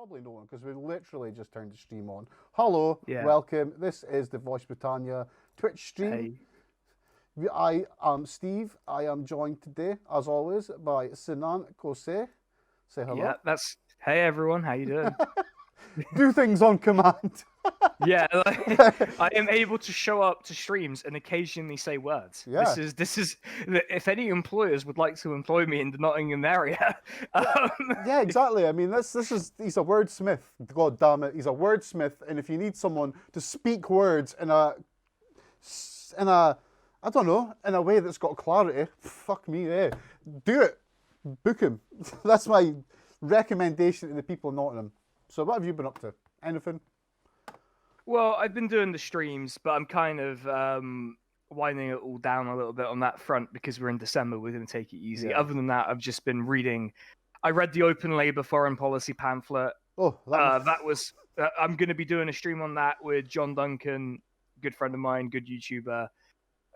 probably no one because we literally just turned the stream on. Hello, welcome. This is the Voice Britannia Twitch stream. Hey. I am Steve. I am joined today, as always, by Sinan, Kose. Say hello. Yeah, that's... Hey, everyone. How you doing? Do things on command. Yeah, like, I am able to show up to streams and occasionally say words. Yeah. This is if any employers would like to employ me in the Nottingham area. Yeah, exactly. I mean, he's a wordsmith. God damn it, he's a wordsmith. And if you need someone to speak words in a I don't know, in a way that's got clarity, fuck me, do it. Book him. That's my recommendation to the people of Nottingham. So what have you been up to? Anything? Well, I've been doing the streams, but I'm kind of winding it all down a little bit on that front because we're in December. We're going to take it easy. Yeah. Other than that, I've just been reading. I read the Open Labour Foreign Policy pamphlet. Oh, that was. I'm going to be doing a stream on that with John Duncan, good friend of mine, good YouTuber.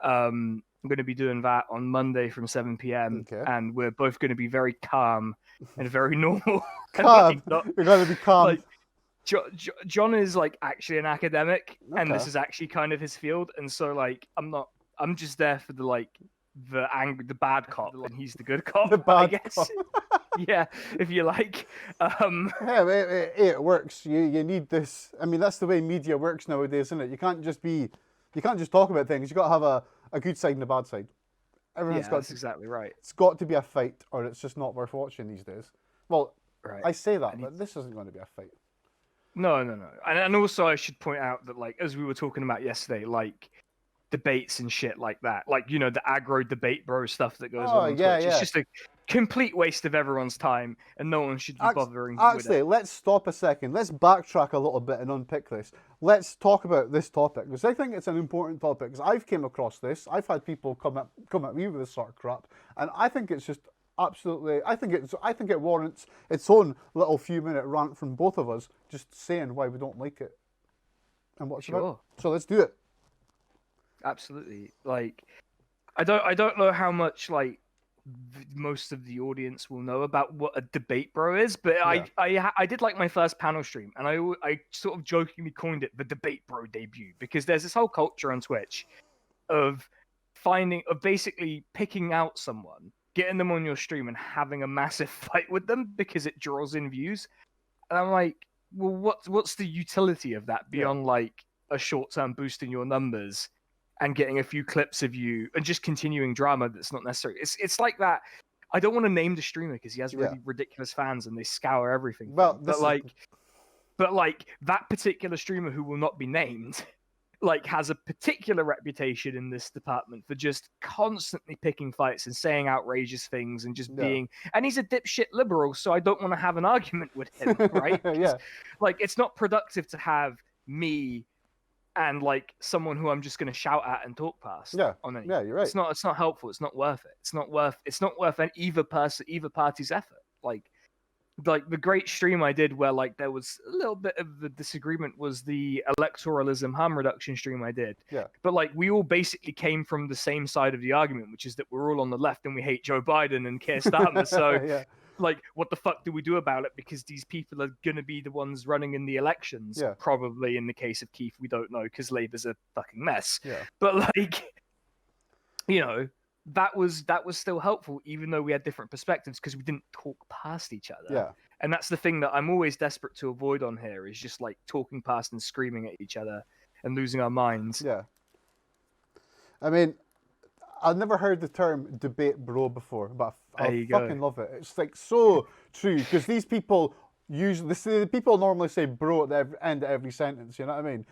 I'm going to be doing that on Monday from 7 p.m. Okay. And we're both going to be very calm and very normal. Calm. We're going to be calm. Like, John is like actually an academic, and this is actually kind of his field, and so like I'm just there for the bad cop, and he's the good cop. The bad I guess. Cop. Yeah, if you like. Yeah, it works. You need this. I mean, that's the way media works nowadays, isn't it? You can't just talk about things. You got to have a good side and a bad side. That's exactly right. It's got to be a fight, or it's just not worth watching these days. Well, right. I say that, but this isn't going to be a fight. No. And also I should point out that, like, as we were talking about yesterday, like, debates and shit like that, like, you know, the aggro debate bro stuff that goes on Twitch. It's just a complete waste of everyone's time, and no one should be bothering with it. Actually, let's stop a second. Let's backtrack a little bit and unpick this. Let's talk about this topic, because I think it's an important topic, because I've came across this. I've had people come at me with this sort of crap, and I think it's just absolutely, I think it warrants its own little few-minute rant from both of us, just saying why we don't like it and what's about. So let's do it. Absolutely. Like, I don't know how much like most of the audience will know about what a debate bro is, but yeah. I did like my first panel stream, and I sort of jokingly coined it the debate bro debut, because there's this whole culture on Twitch of basically picking out someone, getting them on your stream and having a massive fight with them because it draws in views. And I'm like, well, what's the utility of that beyond like a short-term boost in your numbers and getting a few clips of you and just continuing drama that's not necessary? It's like that. I don't want to name the streamer because he has really ridiculous fans and they scour everything. Well, but like that particular streamer who will not be named, like, has a particular reputation in this department for just constantly picking fights and saying outrageous things and just being, and he's a dipshit liberal, so I don't want to have an argument with him, right? Like, it's not productive to have me and like someone who I'm just going to shout at and talk past. Yeah, you're right. It's not helpful. It's not worth it. It's not worth either party's effort. Like the great stream I did where like there was a little bit of the disagreement was the electoralism harm reduction stream I did. Yeah. But like we all basically came from the same side of the argument, which is that we're all on the left and we hate Joe Biden and Keir Starmer. So like, what the fuck do we do about it? Because these people are going to be the ones running in the elections. Yeah. Probably in the case of Keith, we don't know because Labour's a fucking mess. Yeah. But like, you know, that was still helpful, even though we had different perspectives because we didn't talk past each other. Yeah. And that's the thing that I'm always desperate to avoid on here is just like talking past and screaming at each other and losing our minds. Yeah. I mean, I've never heard the term debate bro before, but I fucking love it. It's like so true because these people the people normally say bro at the end of every sentence, you know what I mean?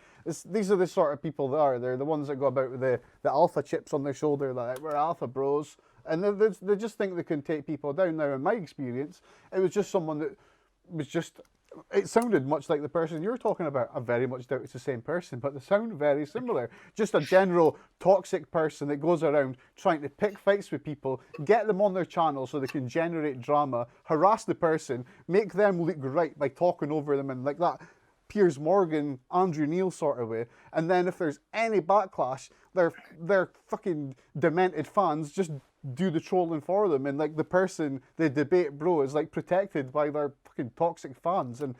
These are the sort of people that are. They're the ones that go about with the alpha chips on their shoulder, like, we're alpha bros. And they just think they can take people down. Now, in my experience, it was just someone that was just... It sounded much like the person you're talking about. I very much doubt it's the same person, but they sound very similar. Just a general toxic person that goes around trying to pick fights with people, get them on their channel so they can generate drama, harass the person, make them look right by talking over them and like that Piers Morgan, Andrew Neil sort of way. And then if there's any backlash, their fucking demented fans just do the trolling for them, and like the debate bro is like protected by their fucking toxic fans. And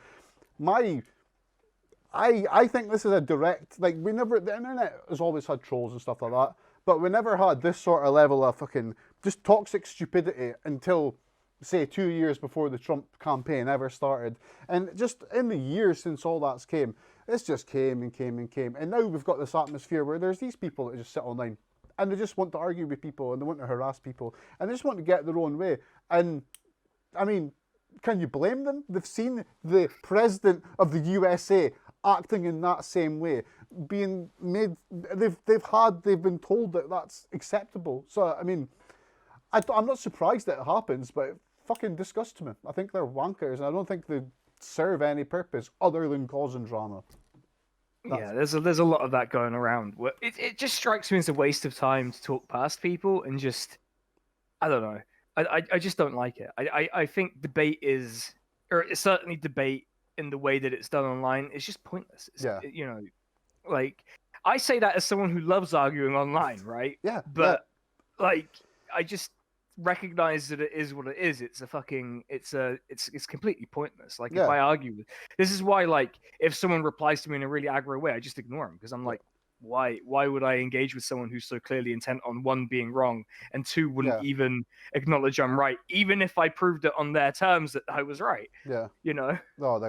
I think this is a direct, like, the internet has always had trolls and stuff like that, but we never had this sort of level of fucking just toxic stupidity until, say, 2 years before the Trump campaign ever started. And just in the years since all that's came, it's just came and came and came. And now we've got this atmosphere where there's these people that just sit online and they just want to argue with people and they want to harass people and they just want to get their own way. And, I mean, can you blame them? They've seen the president of the USA acting in that same way, being made. They've been told that that's acceptable. So I mean, I'm not surprised that it happens, but it fucking disgusts me. I think they're wankers, and I don't think they serve any purpose other than causing drama. Yeah, there's a lot of that going around. It just strikes me as a waste of time to talk past people and just, I don't know. I just don't like it. I think debate is, or certainly debate in the way that it's done online, is just pointless. You know, like, I say that as someone who loves arguing online, right? Yeah. But like, I just recognize that it is what it is. It's completely pointless. Like, if I argue with, this is why, like, if someone replies to me in a really aggro way, I just ignore them, because I'm like, why would I engage with someone who's so clearly intent on, one, being wrong, and two, wouldn't even acknowledge I'm right, even if I proved it on their terms that I was right? Yeah. You know? No,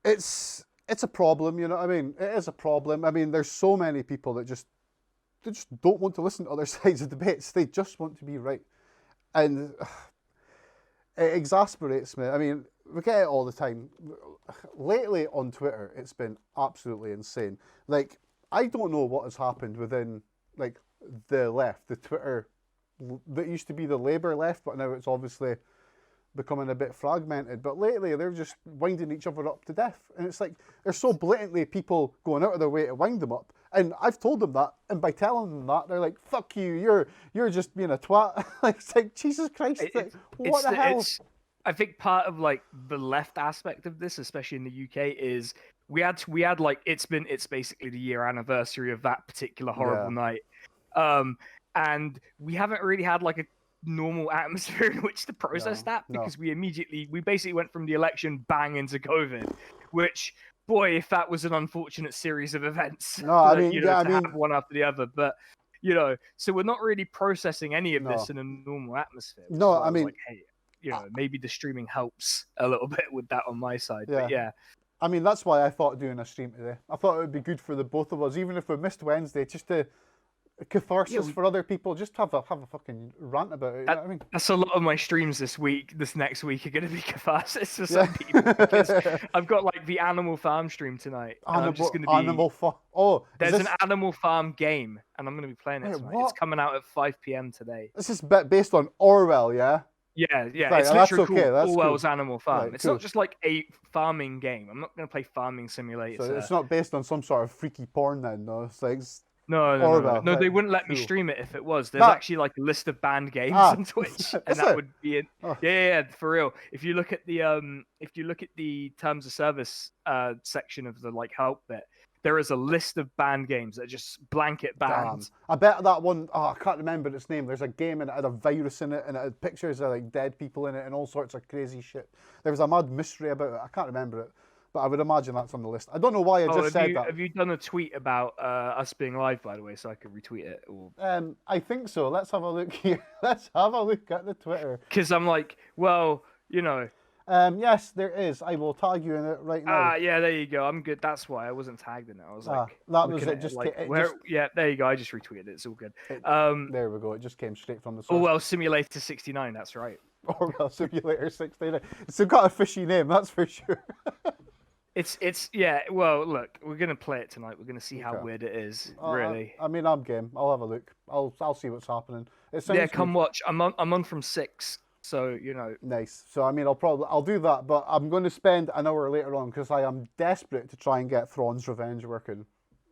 it's a problem, you know what I mean? It is a problem. I mean, there's so many people that just don't want to listen to other sides of debates. They just want to be right. And it exasperates me. I mean, we get it all the time. Lately on Twitter, it's been absolutely insane. Like, I don't know what has happened within, like, the left, the Twitter that used to be the Labour left, but now it's obviously becoming a bit fragmented. But lately, they're just winding each other up to death. And it's like, there's so blatantly people going out of their way to wind them up. And I've told them that, and by telling them that, they're like, fuck you, you're just being a twat. Like, it's like, Jesus Christ, what the hell? I think part of, like, the left aspect of this, especially in the UK, is we had like, it's basically the year anniversary of that particular horrible night. And we haven't really had, like, a normal atmosphere in which to process that, because we basically went from the election bang into COVID, which, boy, if that was an unfortunate series of events. No, I mean, have one after the other. But, you know, so we're not really processing any of this in a normal atmosphere. No, I mean, like, hey, you know, maybe the streaming helps a little bit with that on my side. Yeah. But yeah. I mean, that's why I thought doing a stream today. I thought it would be good for the both of us, even if we missed Wednesday, just to catharsis for other people, just have a fucking rant about it. You know what I mean? That's a lot of my streams this next week are going to be catharsis for some people, because I've got, like, the Animal Farm stream tonight. There's an Animal Farm game, and I'm going to be playing it tonight. It's coming out at 5 p.m. today. This is based on Orwell, yeah? Yeah. Right, it's literally called That's Orwell's cool. Animal Farm. Right, it's not just like a farming game. I'm not going to play Farming Simulator. So it's not based on some sort of freaky porn then, no? It's like... No, they wouldn't let me stream it if it was. There's actually, like, a list of banned games on Twitch, and that would be it. Yeah, for real. If you look at the terms of service section of the, like, help bit, there is a list of banned games that are just blanket banned. I bet that one, I can't remember its name. There's a game and it had a virus in it, and it had pictures of, like, dead people in it and all sorts of crazy shit. There was a mad mystery about it. I can't remember it. But I would imagine that's on the list. I don't know why I just said that. Have you done a tweet about us being live, by the way, so I could retweet it? Or... I think so. Let's have a look here. Let's have a look at the Twitter. Because I'm like, well, you know. Yes, there is. I will tag you in it right now. Yeah, there you go. I'm good. That's why I wasn't tagged in it. I was like, that was it. Yeah, there you go. I just retweeted it. It's all good. There we go. It just came straight from the source. Orwell Simulator 69. That's right. Orwell Simulator 69. It's got a fishy name, that's for sure. It's yeah. Well, look, we're gonna play it tonight. We're gonna see how weird it is. Really. I mean, I'm game. I'll have a look. I'll see what's happening. Come watch. I'm on from 6. So, you know. Nice. So, I mean, I'll do that, but I'm going to spend an hour later on because I am desperate to try and get Thrawn's Revenge working.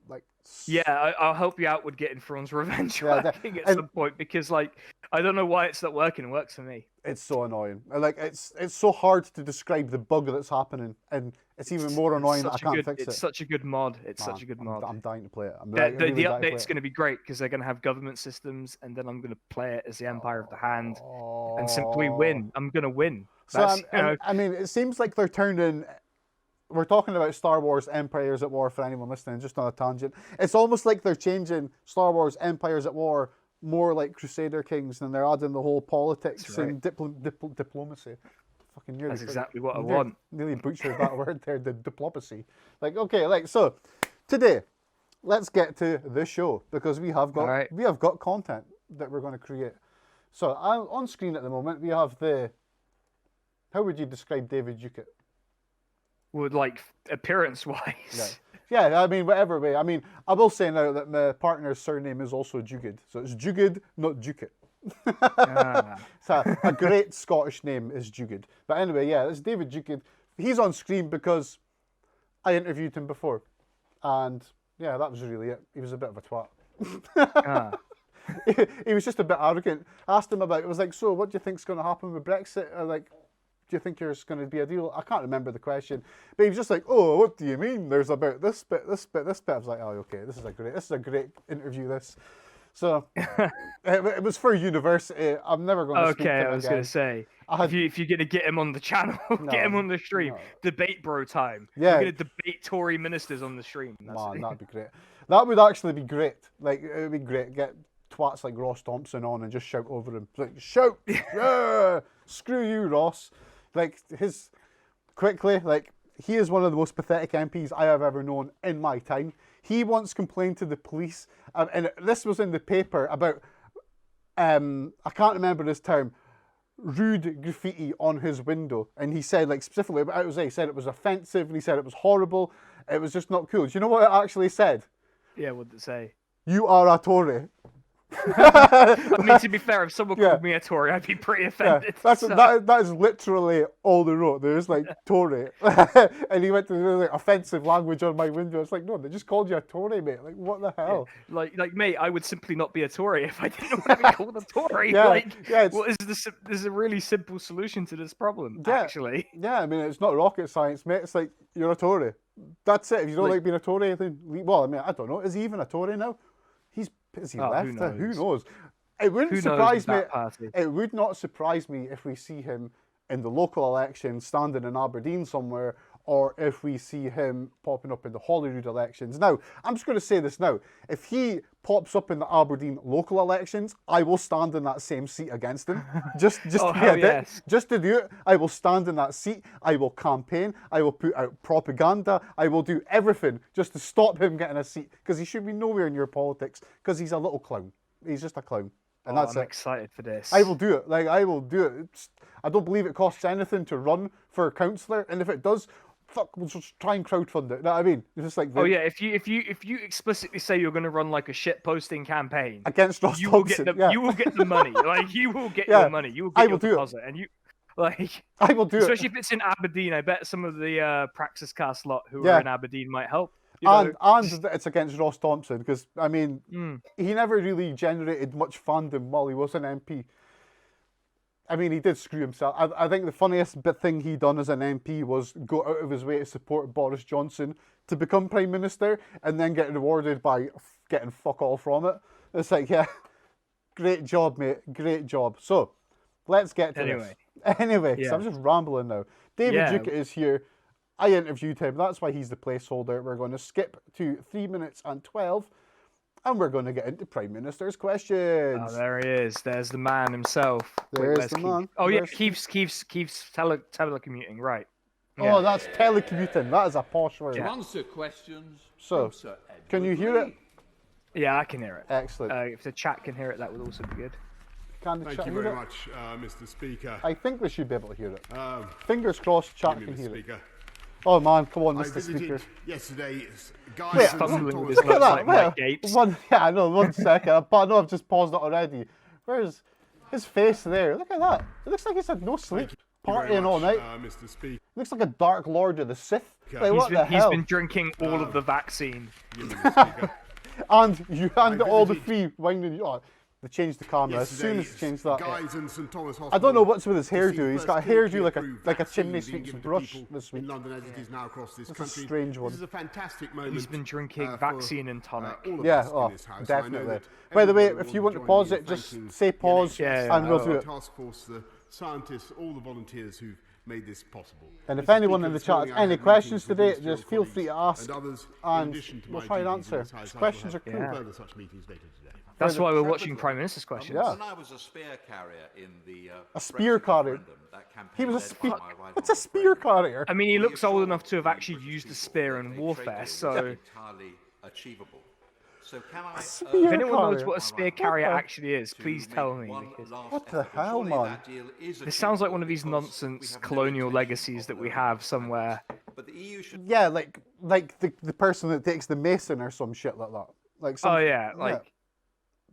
Like. Yeah, I'll help you out with getting Thrawn's Revenge working at some point, because, like, I don't know why it's not working. It works for me. It's so annoying. Like, it's so hard to describe the bug that's happening, and it's even more annoying that I can't fix it. It's such a good mod. Such a good mod. I'm dying to play it. The update's going to be great because they're going to have government systems, and then I'm going to play it as the Empire of the Hand and simply win. I'm going to win. I mean, it seems like they're turning we're talking about Star Wars Empires at War for anyone listening, just on a tangent. It's almost like they're changing Star Wars Empires at War more like Crusader Kings, and they're adding the whole politics and diplomacy. Fucking nearly. That's exactly what I want. Nearly butchered that word there, the diplomacy. Like, okay, like, so today, let's get to the show, because we have got content that we're going to create. So on screen at the moment, we have how would you describe David Ducat? Would like appearance-wise. Yeah, I mean, whatever way. I mean, I will say now that my partner's surname is also Dugard. So it's Dugard, not Ducat. So a great Scottish name is Dugard. But anyway, yeah, it's David Ducat. He's on screen because I interviewed him before. And yeah, that was really it. He was a bit of a twat. He was just a bit arrogant. I asked him about it. Was like, so what do you think's going to happen with Brexit? Like, do you think there's going to be a deal? I can't remember the question, but he was just like, oh, what do you mean? There's about this bit, this bit, this bit. I was like, oh, okay, this is a great interview. This, so it was for university. I'm never going to. Okay, I was going to say, if you're going to get him on the channel, get him on the stream. Debate bro time. Yeah, we're going to debate Tory ministers on the stream. Man, that'd be great. That would actually be great. Like, it would be great. Get twats like Ross Thompson on and just shout over him. Like, shout, yeah, screw you, Ross. Like, he is one of the most pathetic MPs I have ever known in my time. He once complained to the police, and this was in the paper, about, I can't remember this term, rude graffiti on his window. And he said, like, specifically about it, he said it was offensive, and he said it was horrible, it was just not cool. Do you know what it actually said? Yeah, what did it say? You are a Tory. I mean, to be fair, if someone called me a Tory, I'd be pretty offended. Yeah, that is literally all they wrote. There's like Tory, and he went to like offensive language on my window. It's like, no, they just called you a Tory, mate. Like, what the hell? Yeah. Like, mate, I would simply not be a Tory if I didn't want to be called a Tory. There's a really simple solution to this problem, actually. Yeah, I mean, it's not rocket science, mate. It's like, you're a Tory. That's it. If you don't like being a Tory, then, well, I mean, I don't know. Is he even a Tory now? Is he left? Who knows? It wouldn't surprise me. It would not surprise me if we see him in the local election standing in Aberdeen somewhere, or if we see him popping up in the Holyrood elections. Now, I'm just going to say this now. If he pops up in the Aberdeen local elections, I will stand in that same seat against him. Just to do it. I will stand in that seat. I will campaign. I will put out propaganda. I will do everything just to stop him getting a seat, because he should be nowhere in your politics, because he's a little clown. He's just a clown. And that's I'm excited for this. I will do it. Like, I will do it. I don't believe it costs anything to run for councillor, and if it does, fuck, we'll just try and crowdfund it. You know what I mean? It's just like if you explicitly say you're going to run like a shit posting campaign against Ross Thompson, you will get the money. Like, you will get your money. You will get your deposit, and you. Like, I will do especially if it's in Aberdeen. I bet some of the Praxis cast lot who are in Aberdeen might help. And it's against Ross Thompson, because, I mean, he never really generated much fandom while he was an MP. I mean, he did screw himself. I think the funniest thing he done as an MP was go out of his way to support Boris Johnson to become Prime Minister, and then get rewarded by getting fuck all from it. It's like, yeah, great job, mate. Great job. So, let's get to this. Anyway, so I'm just rambling now. David Ducat is here. I interviewed him. That's why he's the placeholder. We're going to skip to 3 minutes and 12, and we're going to get into Prime Minister's questions. Oh, there he is. There's the man himself. There's the man. Oh, yeah, Keith's telecommuting, right. Yeah. Oh, that's telecommuting. That is a posh word. To answer questions. So, can you hear it? Yeah, I can hear it. Excellent. If the chat can hear it, that would also be good. Thank you very much, Mr. Speaker. I think we should be able to hear it. Fingers crossed, chat can hear it. Oh man, come on, Mr. Speaker. Yesterday, guys. Look at that. I know. 1 second. But I know I've just paused it already. Where's his face there? Look at that. It looks like he's had no sleep, partying all night. Mr. Speaker. Looks like a Dark Lord of the Sith. Like, what the hell? He's been drinking all of the vaccine. and all the free wine and they changed the camera as soon as they changed that. I don't know what's with his hairdo. He's got a hairdo like a chimney sweep's brush this week. In London, as it is now across this country. A strange one. This is a fantastic moment. He's been drinking vaccine and tonic. Definitely. By the way, if you want to pause it, just say pause and we'll do it. Task force, the scientists, all the volunteers who've made this possible. And if Mr. anyone Speaker, in the this chat morning has I any had questions meetings with today, ministerial just feel free to colleagues ask, others, and in addition to we'll my try and duties in answer. this House, I Questions will are have cool. further such meetings later today. That's why we're watching Prime Minister's questions. Yeah. When I was a spear carrier in the A spear Brexit carrier? referendum, that campaign He was a led spear. by my right What's a honourable spear friend, carrier? I mean, he we looks old assured enough to have the actually British used a people spear that in a trade warfare, deal was so entirely achievable. So can I spear if anyone knows carrier? what a spear carrier the- actually is, to please make tell me. one Because last What the effort? hell, Surely man? that deal is this sounds like achievable one of these because nonsense we have no colonial intention legacies of that we lowering have the somewhere. standards. But the EU should Yeah, like the person that takes the mason or some shit like that. Like some, Oh yeah, like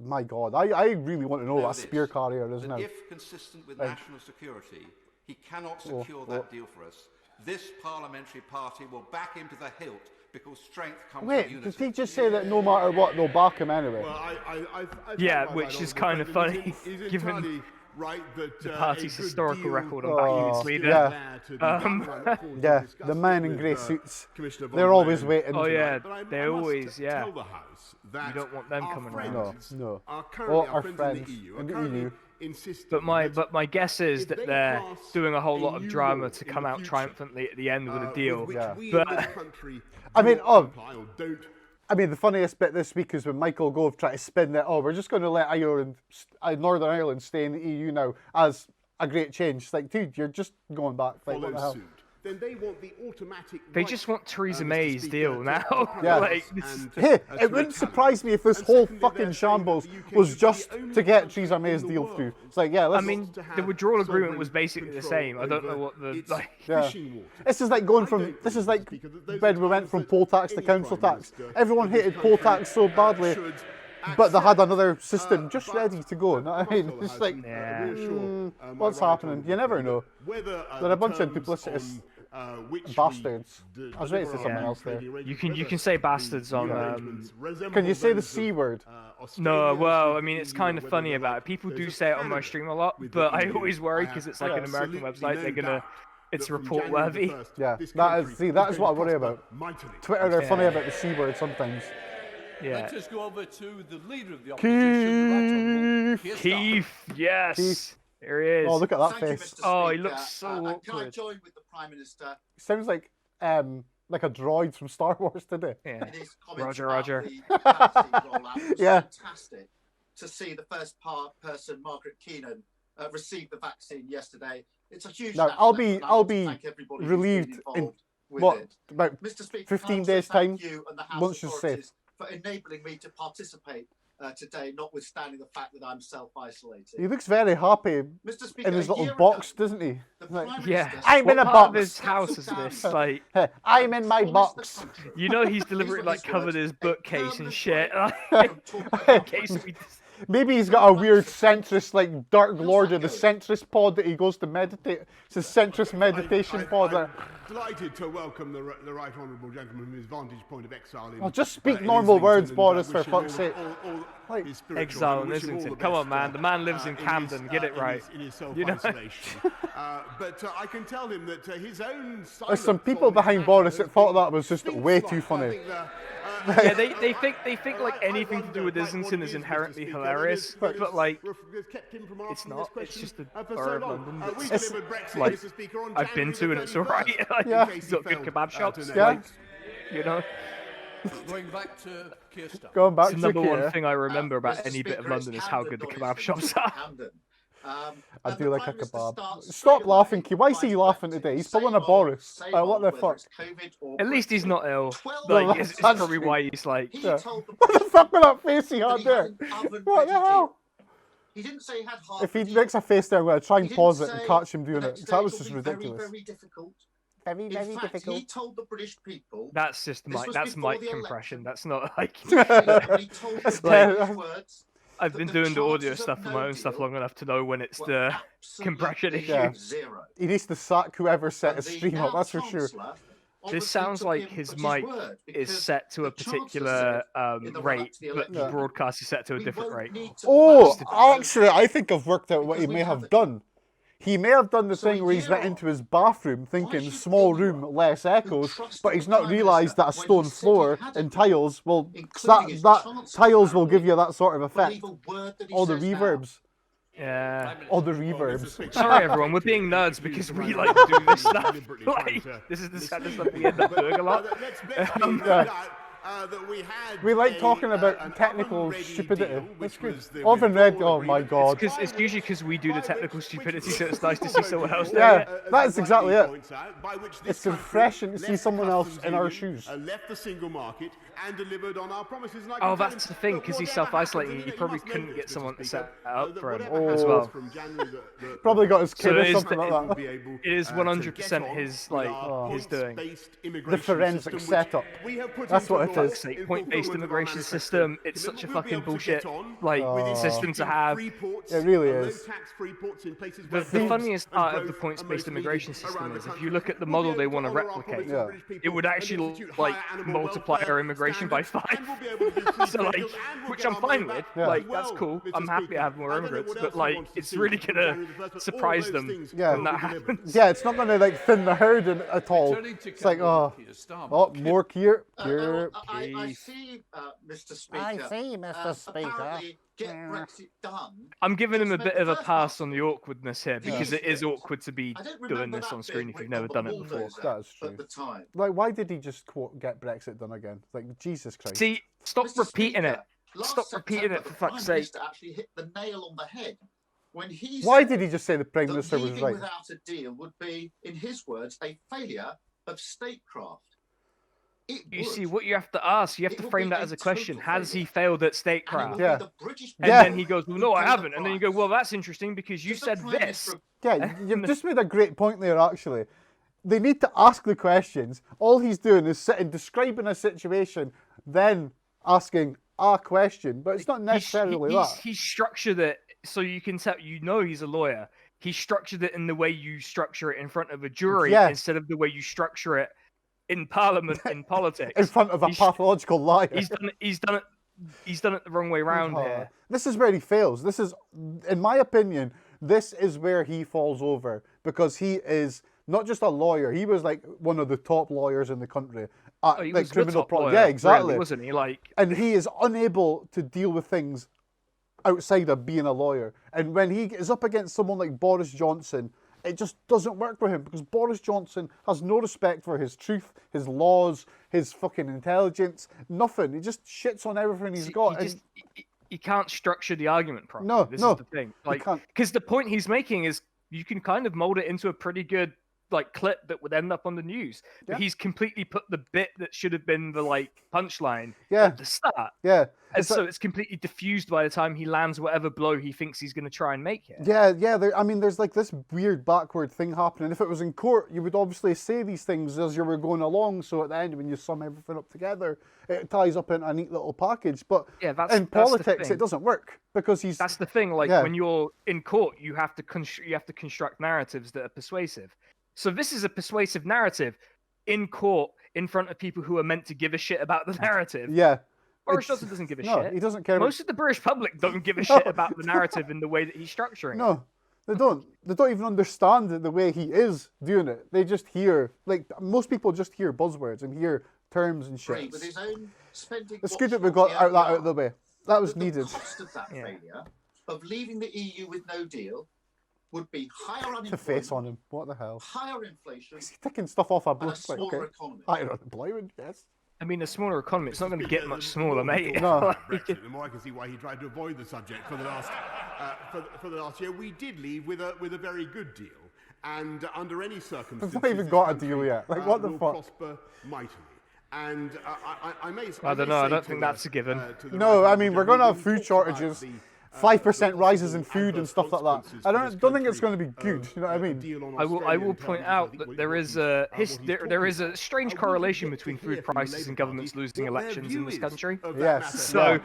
My God, I really want to know what a spear this, carrier is that now. if consistent with Like- national security, he cannot secure that deal for us, this parliamentary party will back him to the hilt because strength comes from Wait, unity. did he just say that no matter what, they'll back him anyway? Well, I Yeah, found my which right is honourable kind of friend, funny, he's given entirely right that, the a party's good historical deal record on backing its Oh, leader. yeah. there to be done, and I look forward to Yeah, discussing the man it in grey with, suits. Commissioner von They're always Leyen waiting. Oh yeah, tonight. But I they must always, yeah. tell the House that You don't want them our coming around. friends No. are Or currently our friends friends in the EU. in Are the currently EU. insisting But my guess is if that they they're pass doing a whole a lot of new drama law to in come the out future, triumphantly at the end with a with deal. which we But in this country I mean, do not comply or don't. I mean, the funniest bit this week is when Michael Gove tried to spin that, we're just going to let Northern Ireland stay in the EU now as a great change. It's like, dude, you're just going back. Like, what Follow the hell? suit. Then they want the automatic they right, just want Theresa Mr. May's Speaker, deal to now. oppose Yeah. Like, this and, Hey, to it wouldn't retaliate. surprise me if this And whole secondly, fucking they're saying that shambles the UK was should be just the only to get country Theresa May's in the deal world through. It's like, yeah, I let's... mean, to have the withdrawal agreement sovereign was basically the control same. I don't know over what the its like. Yeah. fishing waters. This is like going I from, don't this think, is like Mr. Speaker, that those when are we went times from that poll tax to any council Prime tax. Minister Everyone in this hated poll country, tax so badly, should but they had accept. another system just But ready to go. You know what I mean? also It's has like, to, Yeah. reassure, my what's right happening? honourable You never friend know. whether, They're a bunch of the terms duplicitous on, which bastards. we I was ready to say deliver something our else there. trading arrangements, You can whether say the bastards on, arrangements resemble Can you say the those C of, word? Australia, No, well, I with mean, the it's EU, kind of whether funny they're about like it. People do those say it of on my Canada stream a lot, with but the I EU. always worry I because have it's like an American absolutely website. no They're gonna, doubt it's that from report January worthy. the 1st, Yeah, this that is, country see, that is what I going to worry prosper about. mightily. Twitter, they're funny Yeah. about the C word sometimes. Yeah. Let us go over to the leader of the opposition, the Right Honourable Keir Starmer. Keith, yes, Keith. there he is. Oh, look at that Thank you, face. Mr. Oh, he Speaker. looks so Can I awkward. join with the Prime Minister Sounds like a droid from Star Wars today. Yeah. in his comments Roger, about Roger. the vaccine rollout? It was Yeah. fantastic to see the first person, Margaret Keenan, receive the vaccine yesterday. It's a huge. Now, national I'll be- effort, and I I'll want to be thank everybody who's relieved been in involved with What, it. about Mr. Speaker, 15 can I also days' thank time? you and the House Once you're authorities for enabling me to participate today, notwithstanding the fact that I'm self-isolated. He looks very happy Mr. Speaker, in his a little year box, ago, doesn't he? the Like, Prime Yeah. Minister I'm What in a part box. of his house is this? Like, Hey, I'm in my promised the box. country you know, he's deliberately like covered his bookcase and shit. In case we. Maybe he's got a weird centrist, like Dark Lord of the centrist pod that he goes to meditate. It's a centrist meditation pod. I'm delighted to welcome the right honourable gentleman from his vantage point of exile. In, Just speak in normal Islington words, and, Boris, for wish him fuck's all- sake. all Like, his spiritual Exile in and wish him all Islington. the Come on, best, man. The man lives in Camden. Get it right. In his You know? self-isolation. But I can tell him that his own. There's some people behind Boris that thought that was just way too funny. Yeah, they think like anything to do with Islington is inherently hilarious, but like it's not. It's just the borough of London. That's, like I've been to and it's alright. Like, Yeah. it's got good kebab shops. Yeah. Like, you know, Going back to Keir Starmer. Going back it's the to number one Keir, thing I remember about Mr. any bit of Speaker, it's London is how good the Camden, kebab not shops Islington, are. Camden. I And do the like a Prime Minister kebab. starts Stop straight away laughing, Keir. Why is he right laughing back today? to He's pulling same a old, Boris. same What old, the whether fuck? it's COVID or At least he's Brexit. not ill. 12 Like No, it's that's probably true. why he's like. He Yeah. told the What the British fuck with that face he that had he there? had an oven What the ready hell? deal. He didn't say he had half If he a deal. makes a face there, I'm going to try and He didn't pause it and say catch him the doing it. next 'Cause that day was will just be ridiculous. Very, very difficult. Very, In fact, he told the British people. That's just This Mike. was That's before Mike the compression. election. That's not like. He told Like- them these words. I've that been the doing the audio chances of stuff for no my own stuff deal long enough to know when it's were the compression absolutely issue. Yeah. zero. He needs to sack whoever set And his the stream up, now that's for sure. Chancellor obviously This sounds took like him his at mic word, is because set to a the Chancellor particular said in the run-up rate, to the but election, the broadcast is set to a "We different won't rate. need to Oh, pass the actually, I think I've worked out what he Because we may have have it. done. He may have done the So thing a where he's year went on, into his bathroom thinking should small anyone room, less echoes, trust but the he's not Prime realised that a Minister when stone he said he floor had and it, tiles will including his that Chancellor, tiles will give apparently, you that sort of believe effect. a word that he All the says now. reverbs. Yeah. All the reverbs. Sorry, everyone. We're being nerds because we like do this stuff. Like, this is the kind of stuff we end up doing a lot. We like talking about technical stupidity. That's good. Often read, oh my god. It's usually because we do the technical stupidity, so it's nice to see someone else doing Yeah, it. that is exactly it. It's refreshing to see someone else in our shoes. Left the single market and delivered on our promises. Oh, that's the thing, because he's self-isolating. You probably couldn't get someone to set up for him as well. Probably got his kid So or something like that. It is 100% his his doing. The forensic setup. That's what it is. Point-based immigration system. It's such a fucking bullshit system to have. It really is. The funniest part of the points-based immigration system is if you look at the model they want to replicate, it would actually like multiply our immigration by 5. So like, which I'm fine with. Like, that's cool. I'm happy to have more immigrants, but like, it's really gonna surprise them when that happens. Yeah, it's not gonna like thin the herd at all. It's like, oh, more here. I see, Mr. Speaker. I see, Mr. Speaker. Apparently, get Brexit done. I'm giving him a bit of a pass on the awkwardness here because it is awkward to be doing this on screen if you've never done it before. That's true. At the time. Like, why did he just quote "get Brexit done" again? Like, Jesus Christ. See, stop Mr. repeating Speaker, it. Stop repeating it for fuck's sake. The Prime Minister actually hit the nail on the head when he Why said did he just say the Prime that Minister was leaving right? without a deal would be, in his words, a failure of statecraft. You see, what you have to ask, you have to frame that as a question. Has he failed at statecraft? Yeah. And then he goes, well, no, I haven't. And then you go, well, that's interesting because you said this. Yeah, you've just made a great point there, actually. They need to ask the questions. All he's doing is sitting, describing a situation, then asking a question. But it's not necessarily that. He structured it so you can tell, he's a lawyer. He structured it in the way you structure it in front of a jury instead of the way you structure it in Parliament, in politics. In front of a pathological liar. He's done it the wrong way around here. This is where he fails. This is, in my opinion, this is where he falls over because he is not just a lawyer. He was like one of the top lawyers in the country. He like was criminal lawyer, yeah, exactly. Really, wasn't he? Like, and he is unable to deal with things outside of being a lawyer. And when he is up against someone like Boris Johnson, it just doesn't work for him because Boris Johnson has no respect for his truth, his laws, his fucking intelligence, nothing. He just shits on everything he's got. He can't structure the argument properly. No, this is the thing. Like, because the point he's making is you can kind of mold it into a pretty good like clip that would end up on the news. But he's completely put the bit that should have been the like punchline at the start. Yeah. And so it's completely diffused by the time he lands whatever blow he thinks he's going to try and make here. Yeah. There's like this weird backward thing happening. If it was in court, you would obviously say these things as you were going along. So at the end, when you sum everything up together, it ties up in a neat little package. But in politics, it doesn't work because That's the thing. Like when you're in court, you have to construct narratives that are persuasive. So this is a persuasive narrative in court in front of people who are meant to give a shit about the narrative. Yeah. Boris Johnson doesn't give a shit. No, he doesn't care. Most of the British public don't give a shit about the narrative in the way that he's structuring it. No, they don't. They don't even understand the way he is doing it. They just hear, like, most people just hear buzzwords and hear terms and shit. It's good that we got that out of the way. That was needed. The cost of that failure, of leaving the EU with no deal, would be higher unemployment. The face on him. What the hell? Higher inflation. Is he taking stuff off a book? And a smaller economy. Higher unemployment, yes. I mean, a smaller economy, it's not going to get much smaller, mate. No. Brexit, the more I can see why he tried to avoid the subject for the last for the last year. We did leave with a very good deal, and under any circumstances, we've not even got a deal yet. Like, what the fuck? Prosper mightily. And I don't know. I don't think that's a given. No, I mean, we're going to have food shortages. 5% rises in food and stuff like that. I don't think it's going to be good. You know what I mean? I will point out that there is a strange correlation between food prices and governments losing elections in this country. Yes. So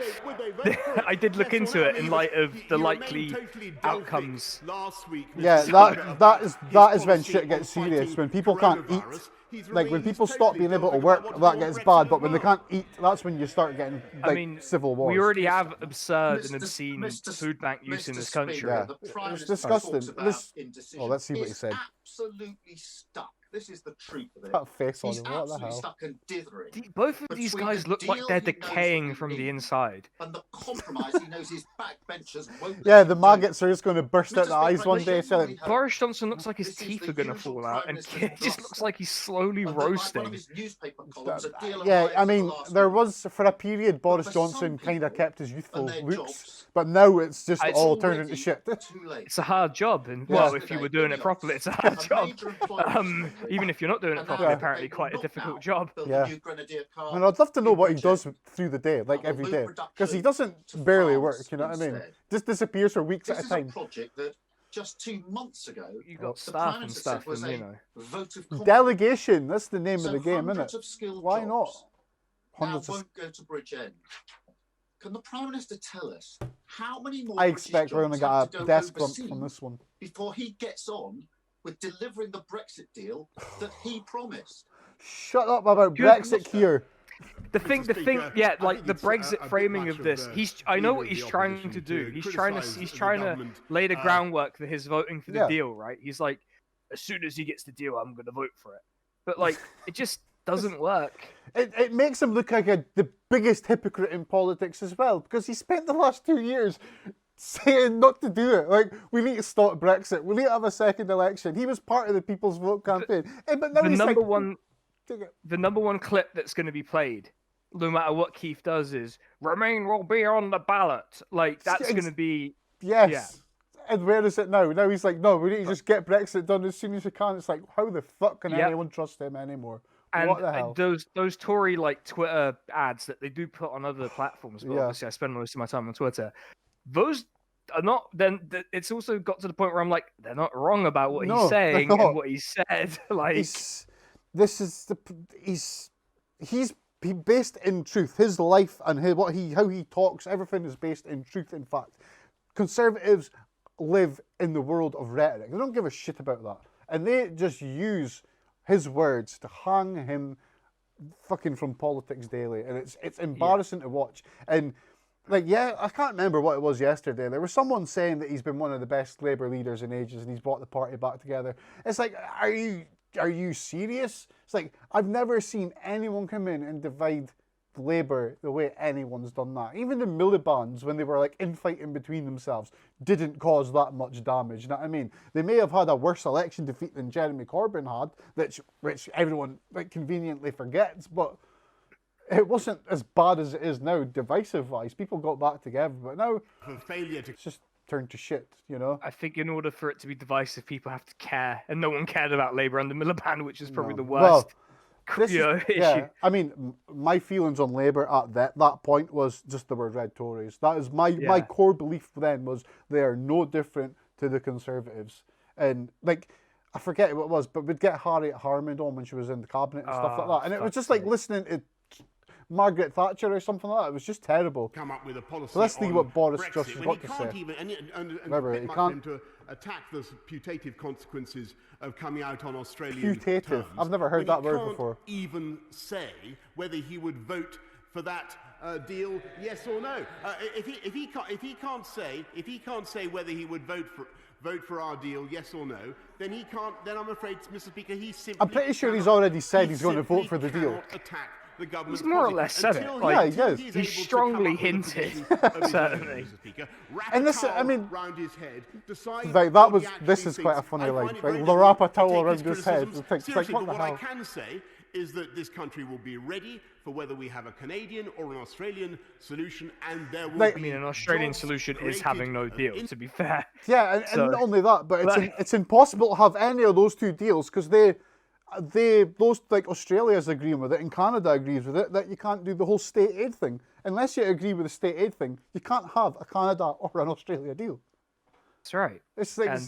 I did look into it in light of the likely outcomes. Yeah, that is when shit gets serious. When people can't eat. Like, when people stop being able to work, that gets bad. But when they can't eat, that's when you start getting, like, civil wars. We already have absurd and obscene food bank use in this country. Yeah, it's disgusting. Let's see what he said. Absolutely stuck This is the truth of it. That face on He's him, what the absolutely hell? stuck and dithering. Both of these between guys the look like deal they're he knows decaying what from he the needs inside. And the compromise he knows his backbenchers won't. Yeah, the maggots are just going to burst out the eyes one day. So Boris Johnson looks like his teeth are going to fall out, and it just looks like he's slowly roasting. Yeah, I mean, there was, for a period, Boris Johnson kind of kept his youthful looks, but now it's just all turned into shit. It's a hard job, and well, if you were doing it properly, it's a hard job. Even if you're not doing it properly, apparently quite a difficult job. Yeah. And I'd love to know what he does through the day, like every day, because he doesn't barely work, you know what I mean? Just disappears for weeks at a time. Just 2 months ago, you got staff and stuff, and you know. Vote of Delegation, that's the name of the game, isn't it? Why not? Hundreds won't go to Bridgend. Can the Prime Minister tell us how many more I expect we're going to get a desk bump from this one before he gets on with delivering the Brexit deal that he promised? Shut up about Brexit here. The thing, yeah, like the Brexit framing of this. I know what he's trying to do. He's trying to lay the groundwork for his voting for the deal, right? He's like, as soon as he gets the deal, I'm going to vote for it. But like, it just doesn't work. It makes him look like the biggest hypocrite in politics as well, because he spent the last 2 years saying not to do it. Like, we need to stop Brexit. We need to have a second election. He was part of the People's Vote campaign. But now he's the number one clip that's going to be played, no matter what Keith does, is Remain will be on the ballot. Like, that's going to be... Yes. Yeah. And where is it now? Now he's like, no, we need to just get Brexit done as soon as we can. It's like, how the fuck can anyone trust him anymore? And what the hell? Those Tory, like, Twitter ads that they do put on other platforms, but obviously I spend most of my time on Twitter, those are not... Then it's also got to the point where I'm like, they're not wrong about what he's saying and what he said. Like... He's based in truth. His life and how he talks, everything is based in truth. In fact, Conservatives live in the world of rhetoric. They don't give a shit about that, and they just use his words to hang him fucking from politics daily, and it's embarrassing to watch. And like, I can't remember what it was yesterday. There was someone saying that he's been one of the best Labour leaders in ages, and he's brought the party back together. It's like, are you serious? It's like, I've never seen anyone come in and divide Labour the way anyone's done that. Even the Miliband's, when they were like infighting between themselves, didn't cause that much damage. You know what I mean? They may have had a worse election defeat than Jeremy Corbyn had, which everyone like conveniently forgets, but it wasn't as bad as it is now, divisive-wise. People got back together, but now it's just turned to shit, you know? I think in order for it to be divisive, people have to care, and no one cared about Labour under Miliband, which is probably the worst issue. Yeah, I mean, my feelings on Labour at that point was just the word red Tories. That is my core belief then, was they are no different to the Conservatives. And like, I forget what it was, but we'd get Harriet Harman on when she was in the cabinet and stuff like that, and it was just like listening to Margaret Thatcher or something like that. It was just terrible. Come up with a policy. So let's see what Boris Johnson's got to say. Remember, he can't to attack the putative consequences of coming out on Australian terms. I've never heard that word before. Even say whether he would vote for that deal, yes or no. If he can't say whether he would vote for our deal, yes or no, then he can't. Then I'm afraid, Mr. Speaker, I'm pretty sure he's already said he's going to vote for the deal. Attack the government. He's more or less said it. Like, he does. He's strongly hinted, certainly. And this, I mean, round his head, this is quite a funny line. Like, the wrap a towel around his head. It's like, what the hell? What I can say is that this country will be ready for whether we have a Canadian or an Australian solution, and there will be... I mean, an Australian solution is having no deal, to be fair. Yeah, and not only that, but it's impossible to have any of those two deals, because those like Australia's agreeing with it and Canada agrees with it, that you can't do the whole state aid thing. Unless you agree with the state aid thing, you can't have a Canada or an Australia deal. That's right. It's like,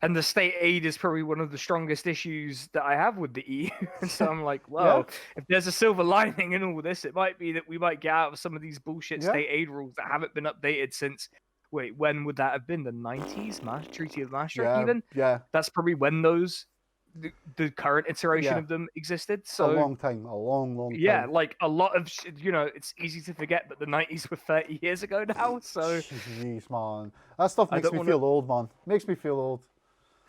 and the state aid is probably one of the strongest issues that I have with the EU. So I'm like, well, if there's a silver lining in all this, it might be that we might get out of some of these bullshit state aid rules that haven't been updated since... Wait, when would that have been? The 90s? Treaty of Maastricht even? Yeah. That's probably when the current iteration of them existed. So a long time. time. Yeah, like a lot of, it's easy to forget, but the 90s were 30 years ago now. So jeez, man, that stuff makes me feel old, man. Makes me feel old.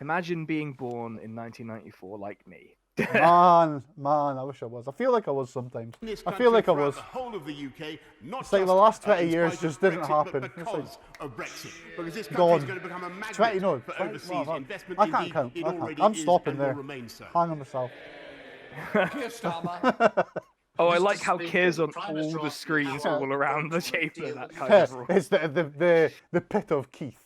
Imagine being born in 1994 like me. Man, I wish I was. I feel like I was sometimes. I feel like I was. The whole of the UK, not it's like the last 20 years just didn't happen. But because of Brexit. Because this gone. country is going to become a magnet 20, no, for overseas investment. I can't count. I'm stopping there. Hang on myself. Oh, I like how Keir's on all the screens all around the chamber. That kind of it's the pit of Keith.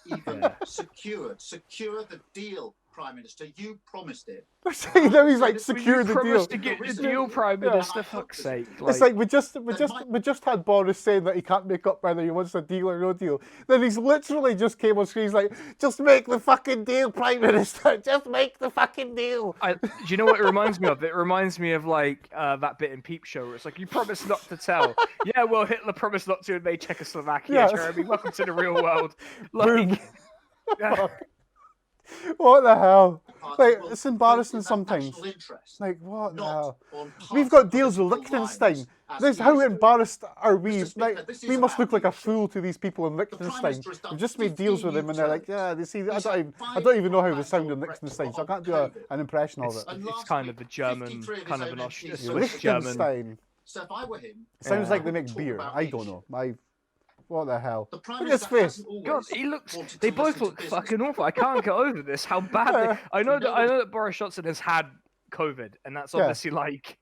Even secure the deal, Prime Minister. You promised it. Now he's like, secure the deal. To get the deal, Prime Minister. Fuck's sake! It's like we just had Boris saying that he can't make up whether he wants a deal or no deal. Then he's literally just came on screen. He's like, just make the fucking deal, Prime Minister. Just make the fucking deal. Do you know what it reminds me of? It reminds me of like that bit in Peep Show where it's like, you promised not to tell. Yeah, well, Hitler promised not to invade Czechoslovakia. Yeah. Jeremy, welcome to the real world. Like. What the hell? Like, it's embarrassing sometimes. Like, what the hell? We've got deals with Liechtenstein. How embarrassed are we? Like, we must look like a fool to these people in Liechtenstein. We've just made deals with them, and they're like, yeah, they see. I don't even know how they sound in Liechtenstein, so I can't do an impression of it. It's kind of a German, kind of an Swiss German. So if I were him, it sounds like they make beer. I don't know. What the hell? Look at his face. God, they both look fucking awful. I can't get over this. How bad I know that Boris Johnson has had COVID, and that's obviously like,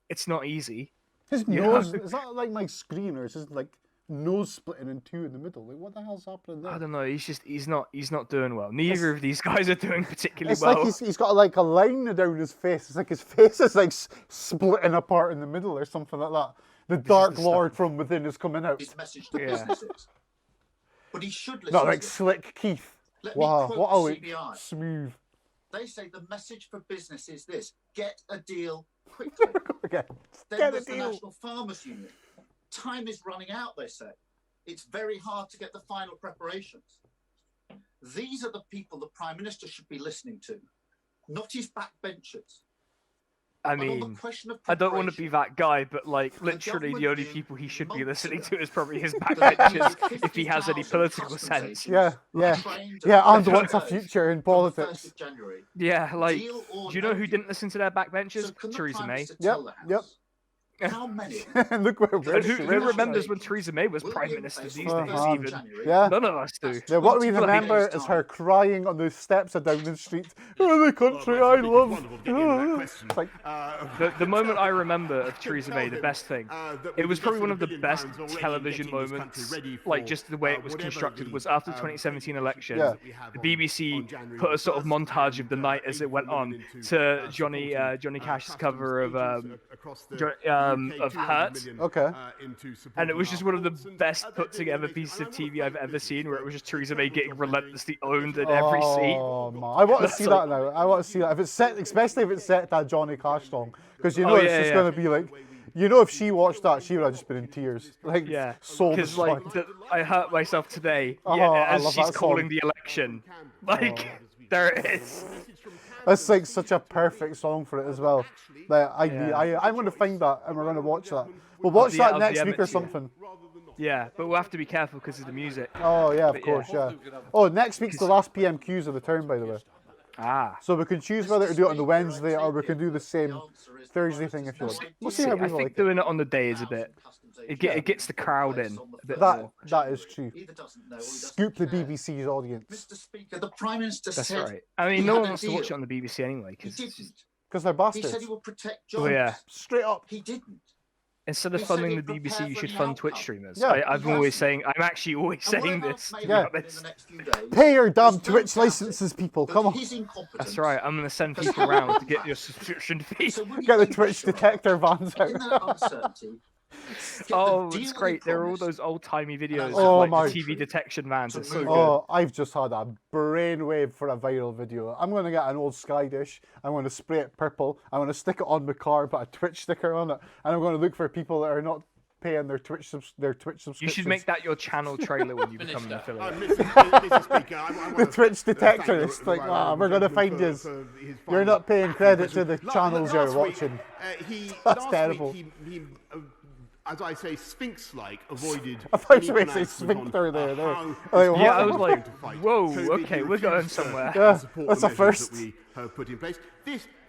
it's not easy. His nose, is that like my screen, or is his like nose splitting in two in the middle? Like, what the hell's happening there? I don't know. He's not doing well. Neither of these guys are doing particularly well. It's like he's got like a line down his face. It's like his face is like splitting apart in the middle or something like that. The Dark Lord from within is coming out. His message to businesses. But he should listen. Not like Slick Keith. Wow, what a week. Smooth. They say the message for business is this: get a deal quickly. Get a deal. The National Farmers Union. Time is running out, they say. It's very hard to get the final preparations. These are the people the Prime Minister should be listening to, not his backbenchers. I mean, I don't want to be that guy, but like literally the only people he should be listening to is probably his backbenchers, if he has any political sense. Yeah, and wants a future in politics. Yeah, like, do you know who didn't listen to their backbenchers? Theresa May. Yep. How many? Look where who remembers when Theresa May was Prime Minister these days, even? Yeah. None of us do. Yeah, what we remember is her crying on the steps of Downing Street. Oh, the country I love. Like, the moment I remember of Theresa May, the best thing, it was probably one of the best television moments, like just the way it was constructed, was after the 2017 election. Yeah. The BBC put a sort of montage of the night as it went on to Johnny Cash's cover of Hurt. Okay. And it was just one of the best put together pieces of TV I've ever seen, where it was just Theresa May getting relentlessly owned in every scene. Oh man, I want to see that now. I want to see that. If it's set, especially if it's set to that Johnny Cash song, because you know it's just going to be like, you know, if she watched that, she would have just been in tears. Like, soul destroyed. Like, I hurt myself today. As she's calling the election. Like, there it is. That's like such a perfect song for it as well. Like, I'm going to find that and we're going to watch that. We'll watch that next week or something. Yeah, but we'll have to be careful because of the music. Oh yeah, of course, yeah. Oh, next week's the last PMQs of the term, by the way. So we can choose whether to do it on the Wednesday or we can do the same Thursday thing if you want. We'll see how we like it. Doing it on the day is a bit. It gets the crowd in a bit more. More. That is true. Scoop the BBC's audience. Mr. Speaker, the Prime Minister That's said. Right. I mean, no one wants to watch it on the BBC anyway. Because they're bastards. He said he would protect jobs. Oh, yeah. Straight up. He didn't. Instead of funding the BBC, you should fund Twitch streamers. Yeah. I'm actually always saying this. Yeah. Pay your damn Twitch licenses, people. Come on. That's right. I'm going to send people around to get your subscription fee. Get the Twitch detector vans out. Oh, it's great. There are all those old-timey videos of like, the TV detection vans. It's so good. Oh, I've just had a brainwave for a viral video. I'm going to get an old Sky dish. I'm going to spray it purple. I'm going to stick it on my car, put a Twitch sticker on it. And I'm going to look for people that are not paying their Twitch subscriptions. You should make that your channel trailer when you become an affiliate. The Twitch detector is like, we're going to find you. You're not paying credit to the channels you're watching. That's terrible. as I say, Sphinx-like, avoided. I thought you were going to say sphincter there. I was like, whoa, okay, we're going somewhere. Yeah, that's a first. That we have put in place.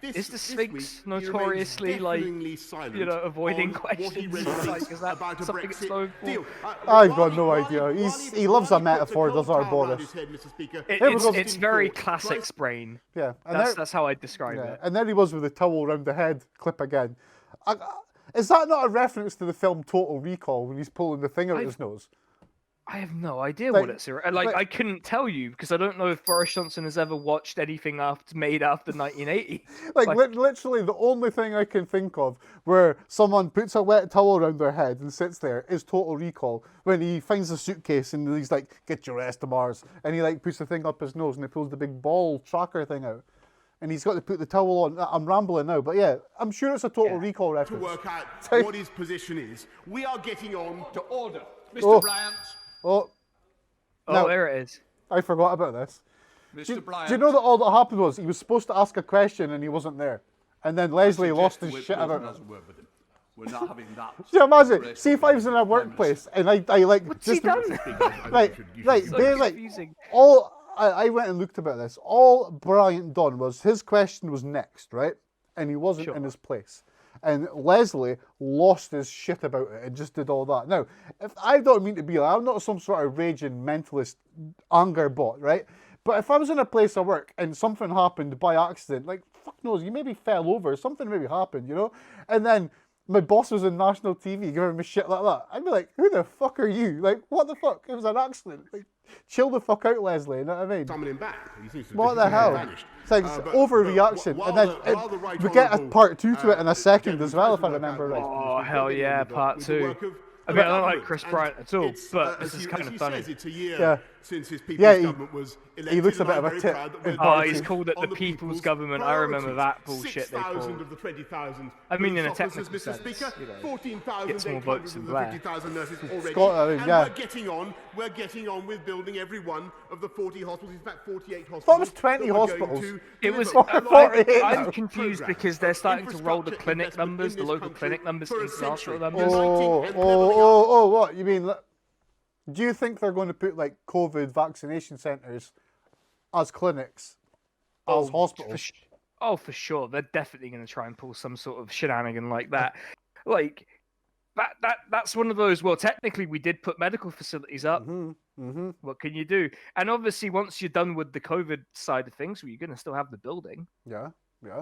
Is the Sphinx notoriously, like, avoiding questions? Like, is that something it's known for? I've got no idea. He loves a metaphor, does our Boris. It's very classic brain. Yeah, that's how I describe it. And there he was with the towel around the head clip again. Is that not a reference to the film Total Recall when he's pulling the thing out his nose? I have no idea what it's. I couldn't tell you because I don't know if Boris Johnson has ever watched anything made after 1980. Literally, the only thing I can think of where someone puts a wet towel around their head and sits there is Total Recall, when he finds a suitcase and he's like, "Get your ass to Mars," and he like puts the thing up his nose and he pulls the big ball tracker thing out. And he's got to put the towel on. I'm rambling now, but yeah, I'm sure it's a Total Recall reference. To work out what his position is. We are getting on to order. Mr. Bryant. Now, there it is. I forgot about this. Mr. Bryant. Do you know that all that happened was he was supposed to ask a question and he wasn't there? And then Leslie lost his shit about it. We're not having that. Do you imagine? See if I was in a workplace and I like... What's he done? I went and looked about this. All Bryant done was his question was next, right? And he wasn't in his place. And Leslie lost his shit about it and just did all that. Now, if I don't mean to be like, I'm not some sort of raging mentalist anger bot, right? But if I was in a place of work and something happened by accident, like, fuck knows, you maybe fell over, something maybe happened, you know? And then my boss was on national TV giving me shit like that. I'd be like, who the fuck are you? Like, what the fuck? It was an accident. Like, chill the fuck out, Leslie, you know what I mean? Summoning back. What the hell? It's like overreaction. And then we get a part 2 to it in a second as well, if I remember right. Oh, hell yeah, part 2. I mean, I don't like Chris Bryant at all, but this is kind of funny. It's a year since his people's government was elected. He looks a bit of a tit. He's called it the people's government. I remember that bullshit they called. Of the 20,000. I mean, in a technical sense, Speaker, 14,000 gets more votes than Blair. 50,000 nurses already. And we're getting on with building every one of the 40 hospitals. In fact, 48 hospitals. That was 20 hospitals. It was. I'm confused because they're starting to roll the clinic numbers, the local clinic numbers, into the hospital numbers. What? You mean, do you think they're going to put like COVID vaccination centres as clinics, as hospitals? For sure. They're definitely going to try and pull some sort of shenanigan like that. Like, that's one of those, well, technically we did put medical facilities up. What can you do? And obviously once you're done with the COVID side of things, well, you're going to still have the building. Yeah.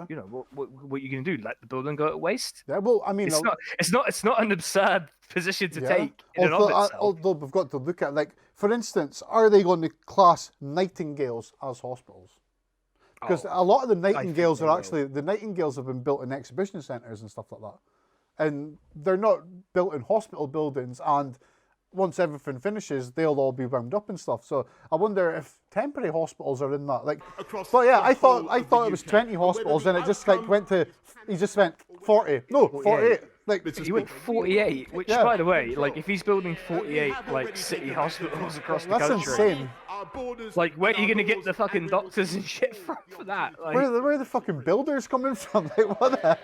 You know, what are you going to do? Let the building go to waste? Yeah, well, I mean... It's not an absurd position to take in and of itself. Although we've got to look at, like, for instance, are they going to class Nightingales as hospitals? Because a lot of the Nightingales are actually... The Nightingales have been built in exhibition centres and stuff like that. And they're not built in hospital buildings, and once everything finishes, they'll all be wound up and stuff. So I wonder if temporary hospitals are in that. Like, but yeah, I thought it was 20 hospitals, and it just like went to. He just went 40. No, 48. Like he went 48. Which, by the way, like if he's building 48 like city hospitals across the country, that's insane. Like, where are you gonna get the fucking doctors and shit from for that? Like, where are the fucking builders coming from? Like, what the?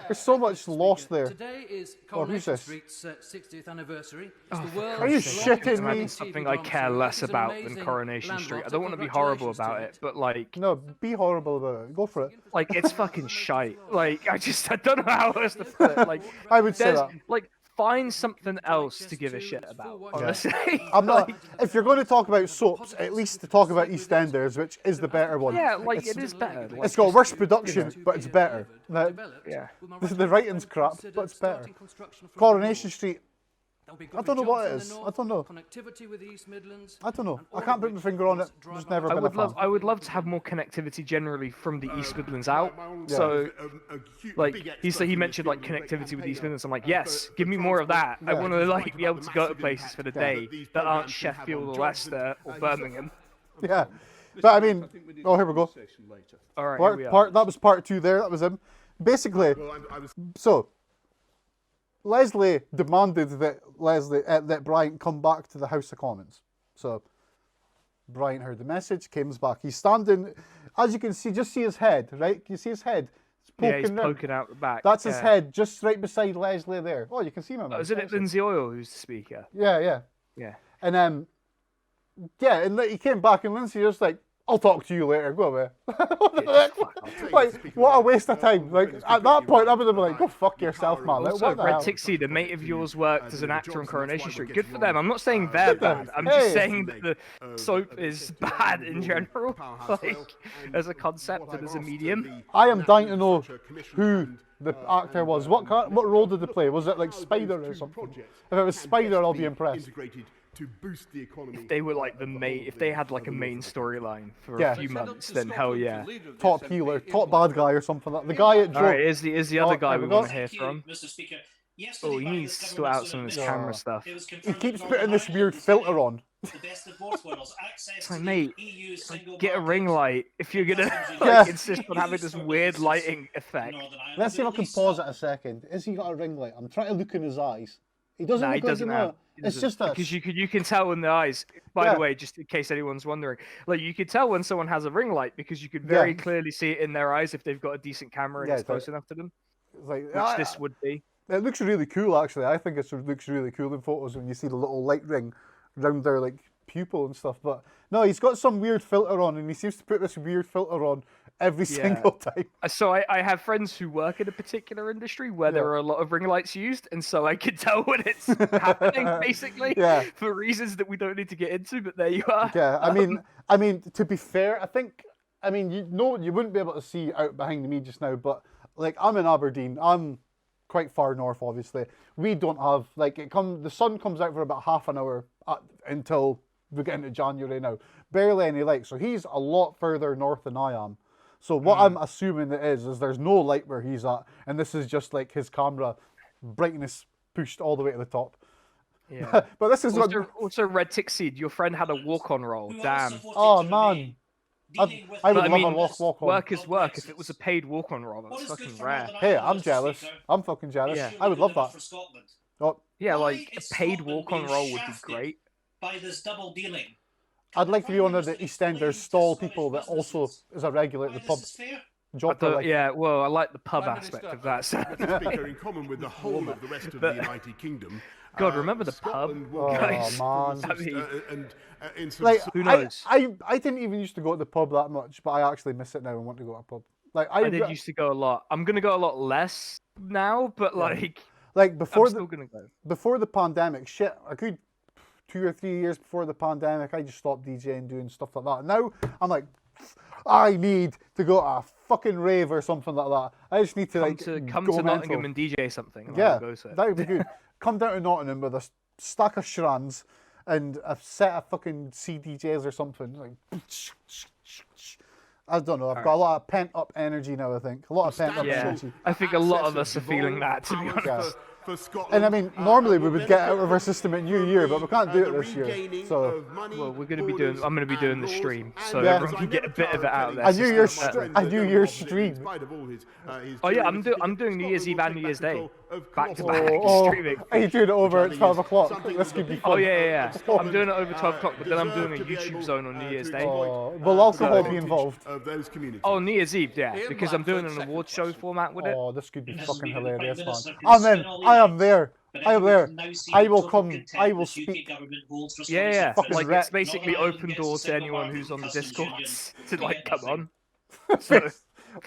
There's so much lost there. Today is Coronation Street's 60th anniversary. Are you shitting me? Something I care less about than Coronation Street. I don't want to be horrible about it, but like... No, be horrible about it. Go for it. Like, it's fucking shite. Like, I don't know how else to put it. Like, I would say that. Like, find something else to give a shit about, honestly. I'm not... If you're going to talk about soaps, at least to talk about EastEnders, which is the better one. Yeah, like, it is better. Like, it's got worse production, but it's better. Now, yeah. The writing's crap, but it's better. Coronation Street, I don't know what it is. I don't know. I don't know. I can't put my finger on it. There's never been a fan. I would love to have more connectivity generally from the East Midlands out. So, like, he mentioned like connectivity with East Midlands. I'm like, yes, give me more of that. I want to like be able to go to places for the day that aren't Sheffield or Leicester or Birmingham. Yeah, but I mean, here we go. All right, that was part 2 there. That was him. Basically, so Leslie demanded that Bryant come back to the House of Commons. So Bryant heard the message, came back. He's standing, as you can see, just see his head, right? Can you see his head? He's poking out the back. That's his head, just right beside Leslie there. Oh, you can see him. Oh, isn't it Lindsay Oil who's the speaker? Yeah. And and he came back, and Lindsay was like, "I'll talk to you later. Go away." Like, what a waste of time. Like, at that point, I would have been like, "Go fuck yourself, man." Like, Also, what the Red hell? Tixie, the mate of yours, worked as an actor on Coronation Street. Good for them. I'm not saying they're bad. I'm just saying that the soap is bad in general, like as a concept and as a medium. I am dying to know who the actor was. What role did they play? Was it like Spider or something? If it was Spider, I'll be impressed. To boost the economy. If they were like the main, if they had like a main storyline for a few months, then hell yeah. Top healer, top bad guy or something like that. The guy at Joe. Alright, is the other guy we want to hear from. Mr. Speaker. Oh, he needs to sort out some of his camera stuff. He keeps putting this weird filter on. It's like, mate, get a ring light if you're gonna like, insist on having this weird lighting effect. Let's see if I can pause it a second. Is he got a ring light? I'm trying to look in his eyes. He doesn't look like that. It's just a... Because you can tell in the eyes. By the way, just in case anyone's wondering, like you can tell when someone has a ring light because you could very clearly see it in their eyes if they've got a decent camera and it's close enough to them. Like, which this would be. It looks really cool, actually. I think it looks really cool in photos when you see the little light ring around their like pupil and stuff. But no, he's got some weird filter on, and he seems to put this weird filter on every single time. So I have friends who work in a particular industry where there are a lot of ring lights used, and so I can tell when it's happening, basically, for reasons that we don't need to get into. But there you are. Yeah, I mean, to be fair, you wouldn't be able to see out behind me just now, but like I'm in Aberdeen, I'm quite far north, obviously. We don't have the sun comes out for about half an hour until we get into January now. Barely any light, so he's a lot further north than I am. So what I'm assuming it is there's no light where he's at, and this is just like his camera brightness pushed all the way to the top. Yeah, but this is also Red Tick Seed. Your friend had a walk-on roll. Damn. Oh man. I would love a walk-on. Work is work. If it was a paid walk-on roll, that's fucking rare. Hey, I'm jealous. I'm fucking jealous. Yeah. I would love that. Oh. Yeah, like a paid walk-on roll would be great. By this double dealing. I'd like to be one of the EastEnders stall people that also is a regular at the pub. Well, I like the pub aspect of that. So. In common with the whole of the rest of the United Kingdom. God, remember the pub? Guys. Oh man! Who knows? I didn't even used to go to the pub that much, but I actually miss it now and want to go to a pub. Like I did used to go a lot. I'm gonna go a lot less now, but like before I'm still gonna go. Before the pandemic, a good 2 or 3 years before the pandemic, I just stopped DJing, doing stuff like that. Now I'm like, I need to go to a fucking rave or something like that. I just need to come to Nottingham and DJ something. Yeah, that would be good. Come down to Nottingham with a stack of shrans and a set of fucking CDJs or something. Like, I don't know. I've got a lot of pent up energy now. I think a lot of pent up energy. I think a lot of us are feeling that, to be honest. And I mean, normally we would get out of our system at New Year, but we can't do it this year. So, well, I'm going to be doing the stream, so everyone can get a bit of it out of there. A New Year's stream. Oh yeah, I'm doing New Year's Eve and New Year's Day, back to back streaming. Are you doing it over at 12 o'clock? This could be fun. Oh yeah. I'm doing it over 12 o'clock, but then I'm doing a YouTube zone on New Year's Day. Will alcohol be involved? Oh, New Year's Eve, yeah, because I'm doing an award show format with it. Oh, this could be fucking hilarious, man. I'm in. I am there. I am there. I will come. I will speak. Yeah. Like it's basically open door to anyone who's on the Discord to like come on. So.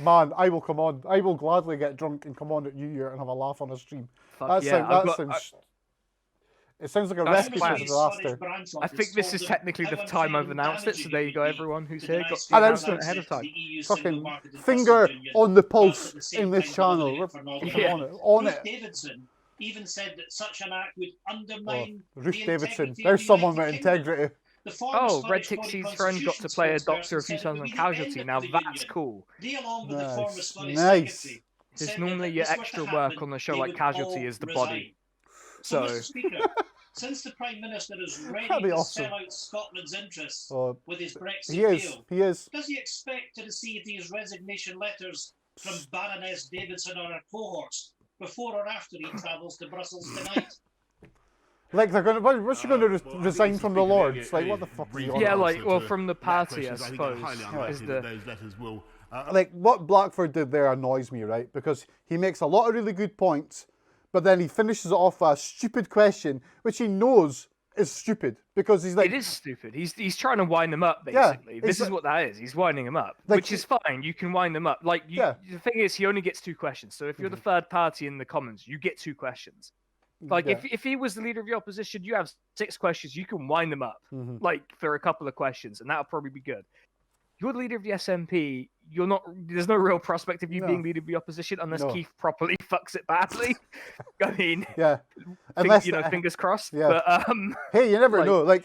Man, I will come on. I will gladly get drunk and come on at New Year and have a laugh on a stream. It sounds like a recipe for disaster. I think this is technically the time I've announced it, so there you go, everyone who's here got the announcement ahead of time. Fucking finger on the pulse in this channel. We're on it. Davidson even said that such an act would undermine Ruth Davidson. There's someone with integrity. Oh, Red Tixie's friend got to play a doctor a few times on Casualty. Now that's cool. Nice. Because normally your extra work on a show like Casualty is the body. So. Since the Prime Minister is ready to sell out Scotland's interests with his Brexit deal, he is. Does he expect to receive these resignation letters from Baroness Davidson or her cohorts before or after he travels to Brussels tonight? Like they're gonna, what's she going to resign from the Lords? Like what the fuck? Yeah, like from the party, I suppose. Those letters will like what Blackford did there annoys me, right? Because he makes a lot of really good points, but then he finishes it off with a stupid question, which he knows is stupid because he's like, it is stupid. He's trying to wind them up, basically. Yeah, this is what that is. He's winding them up, like, which is fine. You can wind them up. Like, the thing is, he only gets 2 questions. So if you're the third party in the Commons, you get 2 questions. Like, if he was the leader of the opposition, you have 6 questions. You can wind them up, like, for a couple of questions, and that'll probably be good. You're the leader of the SNP. You're not. There's no real prospect of you being leader of the opposition unless Keith properly fucks it badly. I mean, unless fingers crossed. Yeah. But, hey, you never know. Like,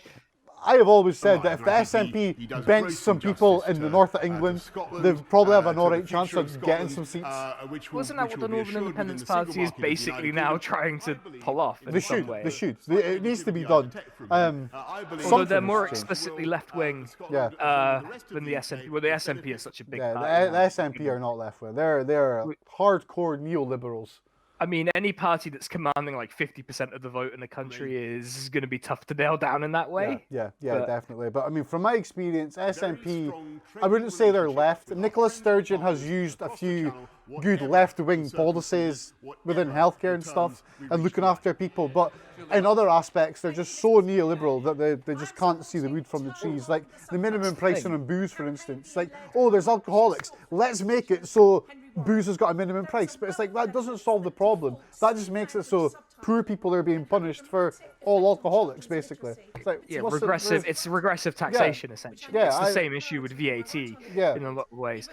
I have always said that if the SNP benched some people in the north of England, they'd probably have an alright chance of getting some seats. Wasn't that what the Northern Independence Party is basically now trying to pull off? They should. It needs to be done. Although they're more explicitly left-wing than the SNP. Well, the SNP is such a big party. The SNP are not left-wing. They're hardcore neoliberals. I mean, any party that's commanding like 50% of the vote in the country is going to be tough to nail down in that way. Yeah, definitely. But I mean, from my experience, SNP, I wouldn't say they're left. Nicola Sturgeon has used a few good left-wing policies within healthcare and stuff and looking after people, but in other aspects, they're just so neoliberal that they just can't see the wood from the trees. Like the minimum pricing on booze, for instance. Like, oh, there's alcoholics. Let's make it so booze has got a minimum price. But it's like, that doesn't solve the problem. That just makes it so poor people are being punished for all alcoholics, basically. It's like, regressive. It's regressive taxation, essentially. It's the same issue with VAT in a lot of ways.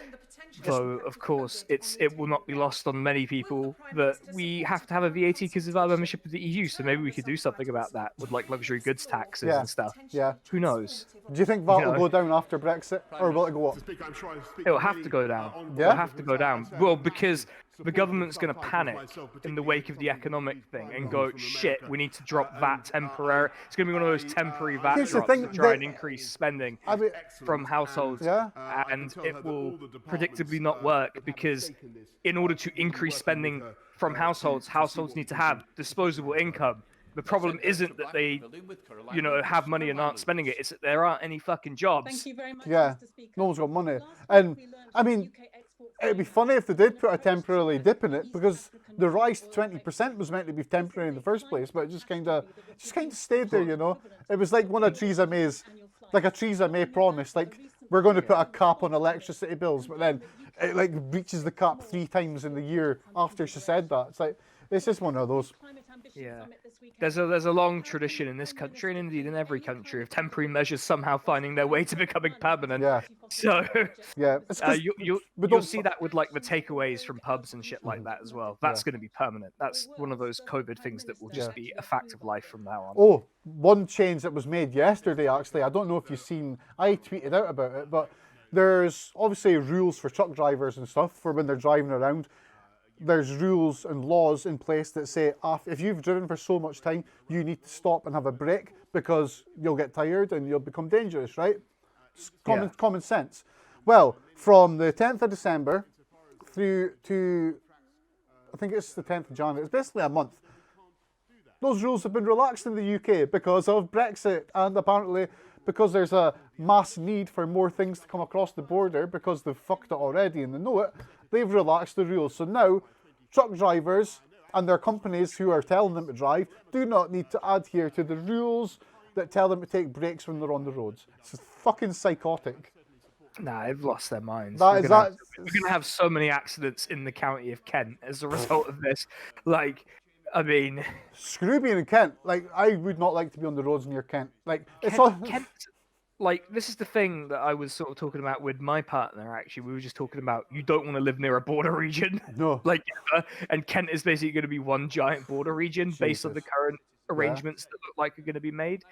Though, of course, it will not be lost on many people that we have to have a VAT because of our membership of the EU. So maybe we could do something about that with like luxury goods taxes and stuff. Yeah. Who knows? Do you think that will go down after Brexit, or will it go up? It'll have to go down. Yeah? It'll have to go down. Well, because the government's going to panic in the wake of the economic thing and go, shit, we need to drop VAT temporary. It's going to be one of those temporary VAT drops to try and increase spending from households. And it will predictably not work because in order to increase spending from households need to have disposable income. The problem isn't that they, have money and aren't spending it. It's that there aren't any fucking jobs. Thank you very much, yeah, Mr. Speaker. No one's got money. And, I mean, it'd be funny if they did put a temporary dip in it, because the rise to 20% was meant to be temporary in the first place, but it just kind of stayed there, you know. It was like one of Theresa May's, like a Theresa May promise, like, we're going to put a cap on electricity bills, but then it like breaches the cap 3 times in the year after she said that. It's like, it's just one of those. Yeah, there's a long tradition in this country, and indeed in every country, of temporary measures somehow finding their way to becoming permanent. Yeah. So yeah, you'll see that with like the takeaways from pubs and shit like that as well. That's going to be permanent. That's one of those COVID things that will just be a fact of life from now on. Oh, one change that was made yesterday, actually. I don't know if you've seen. I tweeted out about it, but there's obviously rules for truck drivers and stuff for when they're driving around. There's rules and laws in place that say if you've driven for so much time, you need to stop and have a break because you'll get tired and you'll become dangerous, right? It's common sense. Well, from the 10th of December through to, I think it's the 10th of January, it's basically a month. Those rules have been relaxed in the UK because of Brexit, and apparently because there's a mass need for more things to come across the border because they've fucked it already and they know it. They've relaxed the rules. So now, truck drivers and their companies who are telling them to drive do not need to adhere to the rules that tell them to take breaks when they're on the roads. It's fucking psychotic. Nah, they've lost their minds. We're going to have so many accidents in the county of Kent as a result of this. Like, I mean... Screw being in Kent. Like, I would not like to be on the roads near Kent. Like, Kent, like, this is the thing that I was sort of talking about with my partner, actually. We were just talking about, you don't want to live near a border region. No. Like, and Kent is basically going to be one giant border region based on the current arrangements that look like are going to be made.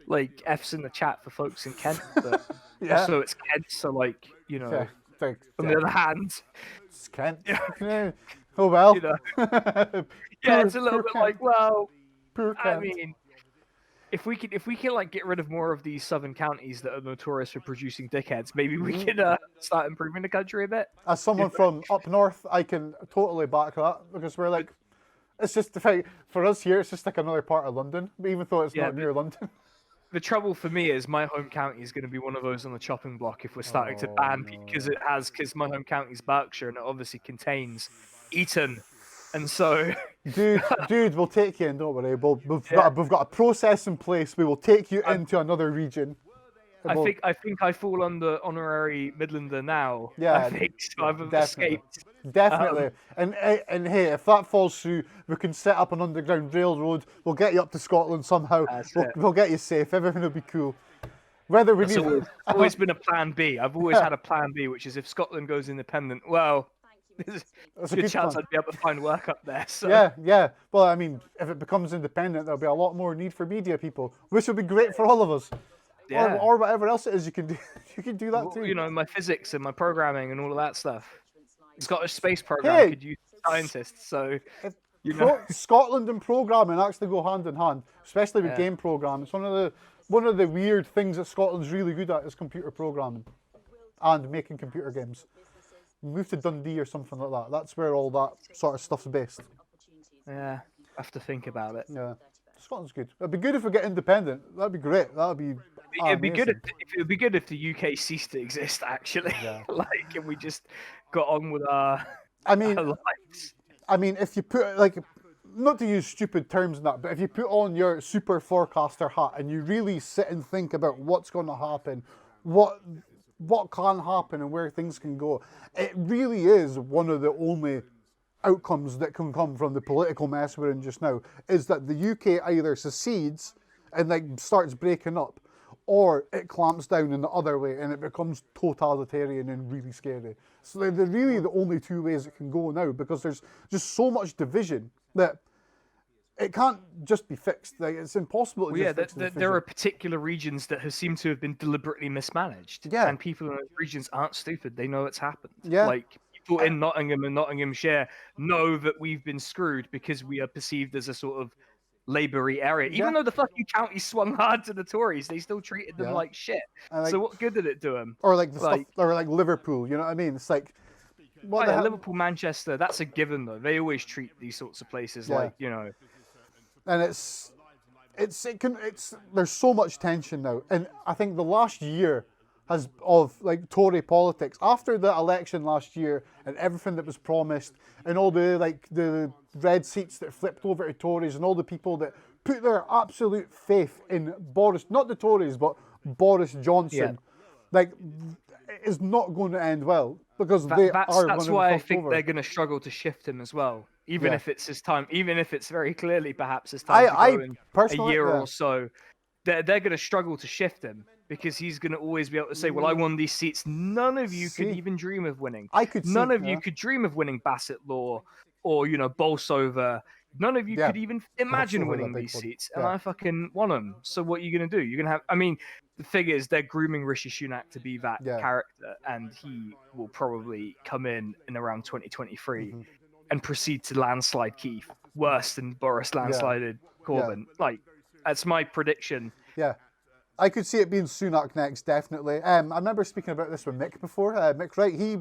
Like, F's in the chat for folks in Kent, but also it's Kent, so, like, you know, on the other hand... It's Kent. Oh, well. You know. It's a little bit like, well, I mean... If we can like get rid of more of these southern counties that are notorious for producing dickheads, maybe we can start improving the country a bit. As someone from up north, I can totally back that, because we're like, it's just for us here, it's just like another part of London, even though it's not near London. the trouble for me is my home county is going to be one of those on the chopping block if we're starting to ban because my home county is Berkshire and it obviously contains Eton, and so dude, we'll take you in. Don't worry. We've got a process in place. We will take you into another region. I think I fall under honorary Midlander now. Yeah, I think so. I've escaped. Definitely. And hey, if that falls through, we can set up an underground railroad. We'll get you up to Scotland somehow. We'll get you safe. Everything will be cool. Whether we need always been a plan B. I've always had a plan B, which is if Scotland goes independent, well, there's a good chance I'd be able to find work up there. So. Yeah. Well, I mean, if it becomes independent, there'll be a lot more need for media people, which will be great for all of us. Yeah. Or whatever else it is you can do. You can do that too. You know, my physics and my programming and all of that stuff. Scottish space program could use scientists. So, Scotland and programming actually go hand in hand, especially with game programming. It's one of the weird things that Scotland's really good at is computer programming and making computer games. Move to Dundee or something like that. That's where all that sort of stuff's based. Yeah, I have to think about it. Yeah, Scotland's good. It'd be good if we get independent. That'd be great. It'd be good if the UK ceased to exist. Actually, like if we just got on with our lives. I mean, if you put not to use stupid terms in that, but if you put on your super forecaster hat and you really sit and think about what's going to happen, what can happen and where things can go, it really is one of the only outcomes that can come from the political mess we're in just now, is that the UK either secedes and starts breaking up, or it clamps down in the other way and it becomes totalitarian and really scary. So they're really the only two ways it can go now, because there's just so much division that it can't just be fixed. It's impossible to fix the there are particular regions that have seemed to have been deliberately mismanaged. Yeah. And people in those regions aren't stupid. They know it's happened. Yeah. Like, people in Nottingham and Nottinghamshire know that we've been screwed because we are perceived as a sort of Labour-y area. Even though the fucking county swung hard to the Tories, they still treated them like shit. So what good did it do them? Or like Liverpool, you know what I mean? It's like... Liverpool, Manchester, that's a given though. They always treat these sorts of places like, you know... And there's so much tension now. And I think the last year of Tory politics, after the election last year and everything that was promised and all the red seats that flipped over to Tories and all the people that put their absolute faith in Boris, not the Tories, but Boris Johnson, it is not going to end well, because that's why I think they're going to struggle to shift him as well. Even if it's his time, even if it's very clearly perhaps his time to go in a year or so, they're going to struggle to shift him, because he's going to always be able to say, well, I won these seats. None of you could even dream of winning. None of you could dream of winning Bassett Law or, Bolsover. None of you could even imagine winning these seats. And I fucking won them. So what are you going to do? You're going to have... I mean, the thing is, they're grooming Rishi Sunak to be that character. And he will probably come in around 2023 and proceed to landslide Keith. Worse than Boris landslided Corbyn. That's my prediction. Yeah. I could see it being Sunak next, definitely. I remember speaking about this with Mick before. Mick Wright, he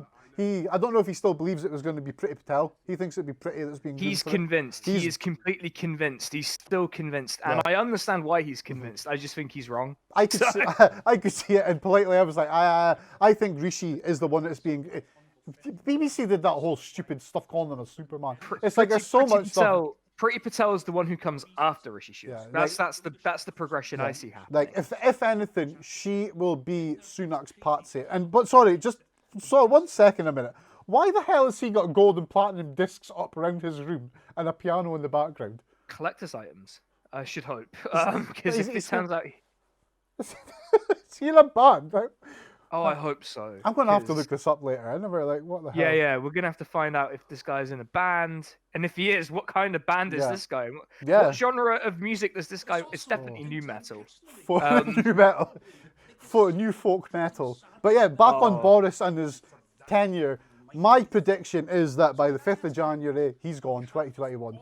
I don't know if he still believes it was going to be Priti Patel. He thinks it'd be Priti that's being... He's convinced. He is completely convinced. He's still convinced. And I understand why he's convinced. I just think he's wrong. I could see it, and politely I was like, I think Rishi is the one that's being... BBC did that whole stupid stuff calling him a Superman. It's like there's so much stuff... Priti Patel is the one who comes after Rishi Sunak. That's the progression I see happening. If anything, she will be Sunak's patsy. But sorry, just 1 second a minute. Why the hell has he got gold and platinum discs up around his room and a piano in the background? Collector's items, I should hope. Because if it turns out... Is he in a band? Oh, I hope so. I'm going to have to look this up later. I never what the hell? Yeah, we're going to have to find out if this guy's in a band. And if he is, what kind of band is this guy? What genre of music does this guy... It's definitely new metal. New metal. For new folk metal. But yeah, back on Boris and his tenure, my prediction is that by the 5th of January, he's gone, 2021.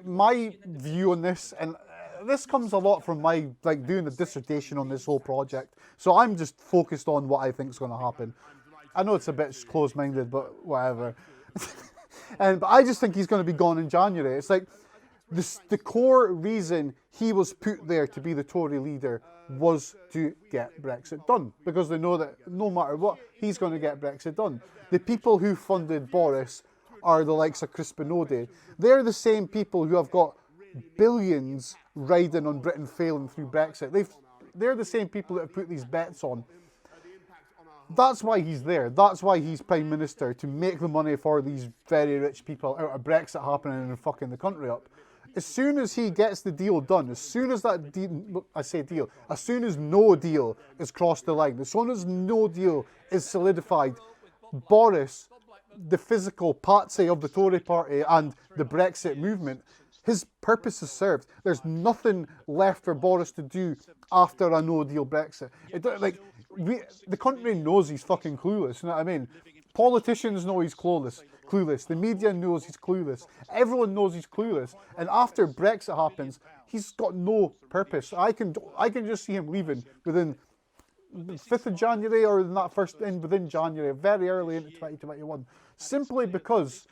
My view on this, and this comes a lot from my doing a dissertation on this whole project. So I'm just focused on what I think is going to happen. I know it's a bit close-minded, but whatever. But I just think he's going to be gone in January. It's like the core reason he was put there to be the Tory leader was to get Brexit done, because they know that no matter what, he's going to get Brexit done. The people who funded Boris are the likes of Chris Benode. They're the same people who have got billions riding on Britain failing through Brexit. They're the same people that have put these bets on. That's why he's there. That's why he's Prime Minister, to make the money for these very rich people out of Brexit happening and fucking the country up. As soon as he gets the deal done, as soon as that deal, as soon as no deal is crossed the line, as soon as no deal is solidified, Boris, the physical patsy of the Tory party and the Brexit movement, his purpose is served. There's nothing left for Boris to do after a no-deal Brexit. The country knows he's fucking clueless, you know what I mean? Politicians know he's clueless. The media knows he's clueless. Everyone knows he's clueless. And after Brexit happens, he's got no purpose. I can just see him leaving within the 5th of January or within January, very early into 2021. Simply because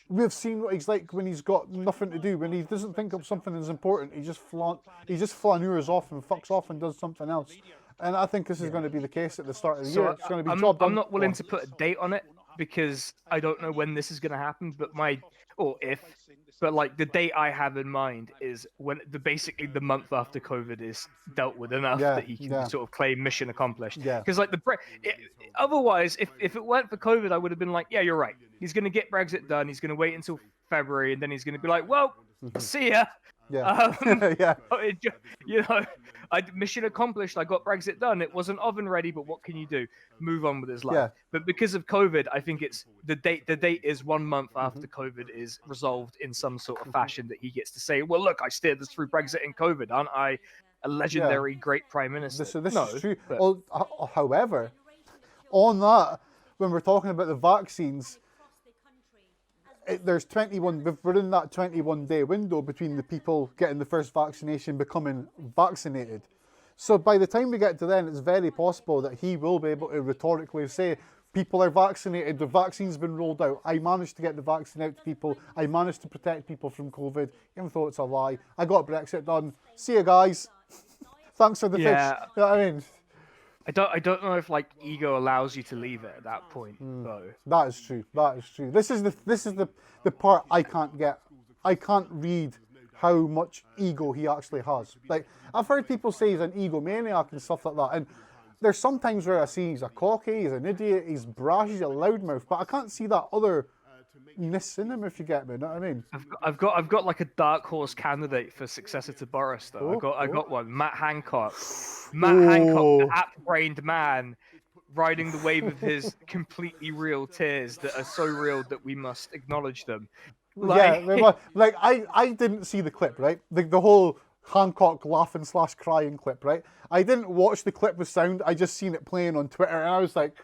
we've seen what he's like when he's got nothing to do. When he doesn't think of something as important, he just flaneurs off and fucks off and does something else. And I think this is going to be the case at the start of the year. It's going to be I'm not willing to put a date on it, because I don't know when this is going to happen. But the date I have in mind is when basically the month after COVID is dealt with enough that he can sort of claim mission accomplished. Because otherwise, if it weren't for COVID, I would have been like, yeah, you're right. He's going to get Brexit done. He's going to wait until February, and then he's going to be like, well, see ya. Mission accomplished. I got Brexit done. It wasn't oven ready, but what can you do? Move on with his life. But because of COVID, I think it's the date. The date is 1 month after COVID is resolved in some sort of fashion that he gets to say, well, look, I steered this through Brexit and COVID. Aren't I a legendary great prime minister? This is true. Well, however, on that, when we're talking about the vaccines, there's 21. We're in that 21-day window between the people getting the first vaccination becoming vaccinated. So by the time we get to then, it's very possible that he will be able to rhetorically say, people are vaccinated, the vaccine's been rolled out, I managed to get the vaccine out to people, I managed to protect people from COVID, even though it's a lie. I got Brexit done. See you guys. Thanks for the fish. You know what I mean? I don't know if ego allows you to leave it at that point though. That is true. This is the part I can't get. I can't read how much ego he actually has. I've heard people say he's an egomaniac and stuff like that, and there's some times where I see he's a cocky, he's an idiot, he's brash, he's a loudmouth, but I can't see that otherness in him, if you get me. You know what I mean? I've got like a dark horse candidate for successor to Boris though. I got one. Matt Hancock. Hancock, the app-brained man, riding the wave of his completely real tears that are so real that we must acknowledge them. I didn't see the clip, right? The whole Hancock laughing / crying clip, right? I didn't watch the clip with sound. I just seen it playing on Twitter, and I was like,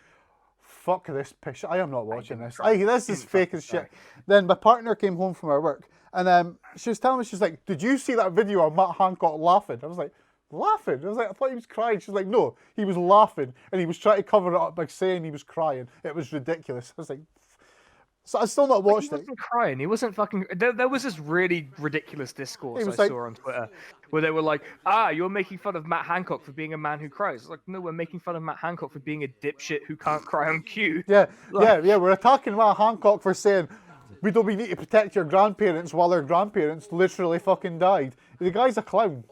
fuck this pish. I am not watching this. This is fake as shit. Then my partner came home from her work, and she was telling me, she's like, did you see that video of Matt Hancock laughing? I was like, laughing? I was like, I thought he was crying. She's like, no, he was laughing, and he was trying to cover it up by saying he was crying. It was ridiculous. I was like, so I still not watched it. He wasn't crying. He wasn't fucking. There was this really ridiculous discourse I saw on Twitter where they were like, you're making fun of Matt Hancock for being a man who cries. It's like, no, we're making fun of Matt Hancock for being a dipshit who can't cry on cue. Yeah. We're attacking Matt Hancock for saying we need to protect your grandparents while their grandparents literally fucking died. The guy's a clown.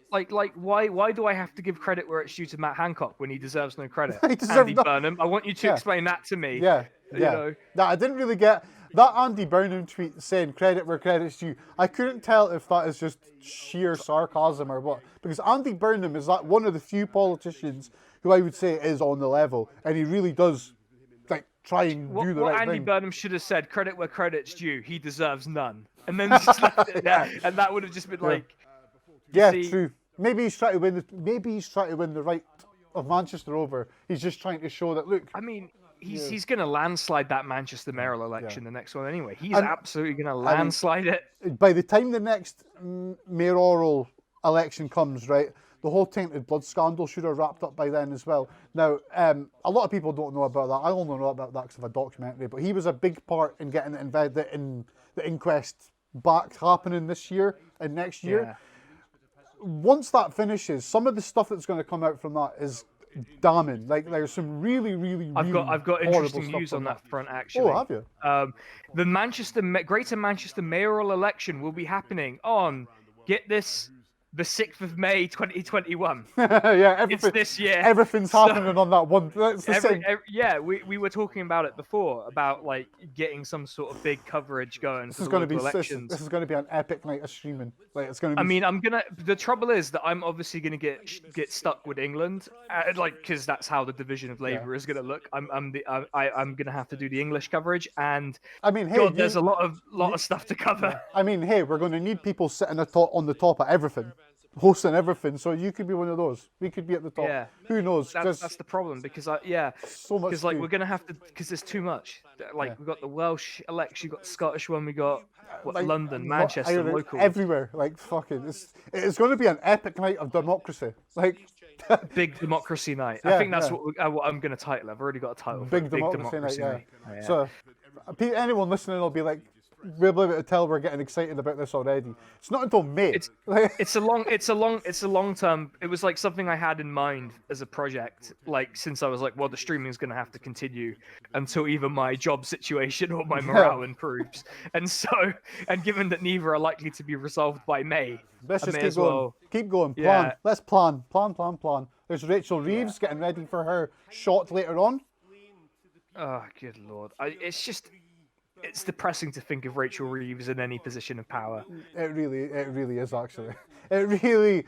Why do I have to give credit where it's due to Matt Hancock when he deserves no credit? Andy Burnham, I want you to explain that to me. I didn't really get that Andy Burnham tweet saying credit where credit's due. I couldn't tell if that is just sheer sarcasm or what, because Andy Burnham is one of the few politicians who I would say is on the level, and he really does try and do the right thing. Andy Burnham should have said credit where credit's due. He deserves none, and then just left it there, and that would have just been true. Maybe he's trying to win. Maybe he's trying to win the right of Manchester over. He's just trying to show that. Look, I mean, he's going to landslide that Manchester mayoral election, the next one anyway. He's absolutely going to landslide it. By the time the next mayoral election comes, right, the whole tainted blood scandal should have wrapped up by then as well. Now, a lot of people don't know about that. I only know about that because of a documentary. But he was a big part in getting the inquest back happening this year and next year. once that finishes, some of the stuff that's going to come out from that is damning. Like, there's some really I've got interesting news on that front, actually. Oh, have you? The Greater Manchester mayoral election will be happening on, get this, the 6th of May 2021. Yeah, it's this year. Everything's happening on that one. That's the same. Yeah, we were talking about it before, about like getting some sort of big coverage going. This is going to be elections. This is going to be an epic night of streaming. Like, it's going to be. I mean, the trouble is that I'm obviously going to get stuck with England, like, because that's how the division of Labour is going to look. I'm going to have to do the English coverage, and I mean, hey, God, there's a lot of stuff to cover. I mean, hey, we're going to need people sitting on the top of everything, hosting everything. So you could be one of those. We could be at the top. Yeah. Who knows? That's the problem, because so much. Because like we're going to have to, because there's too much. Like we've got the Welsh election, we've got the Scottish one, we got London, Manchester, local, everywhere. Like fucking, it's going to be an epic night of democracy. Like. Big democracy night. Yeah, I think that's what I'm going to title it. I've already got a title. Big democracy night. Yeah. So anyone listening will be like, we'll be able to tell we're getting excited about this already. It's not until May. It's a long term. It was like something I had in mind as a project. Like, since I was like, well, the streaming is going to have to continue until either my job situation or my morale improves. And given that neither are likely to be resolved by May, let's just keep going. Keep going. Plan. Yeah. Let's plan. Plan. There's Rachel Reeves getting ready for her shot later on. Oh, good Lord. It's depressing to think of Rachel Reeves in any position of power. It really is, actually. It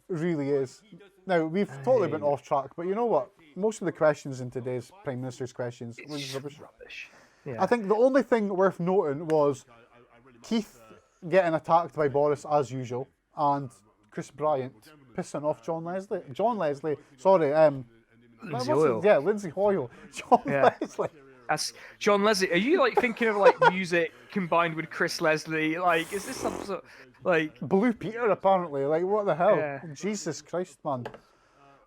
really is. Now, we've totally been off track, but you know what? Most of the questions in today's Prime Minister's questions was rubbish. Yeah. I think the only thing worth noting was Keith getting attacked by Boris as usual, and Chris Bryant pissing off John Leslie. Lindsay Hoyle. Yeah, Lindsay Hoyle. Leslie. That's John Leslie. Are you like thinking of like music combined with Chris Leslie? Like, is this some sort of, like Blue Peter? Apparently, like, what the hell? Yeah. Jesus Christ, man.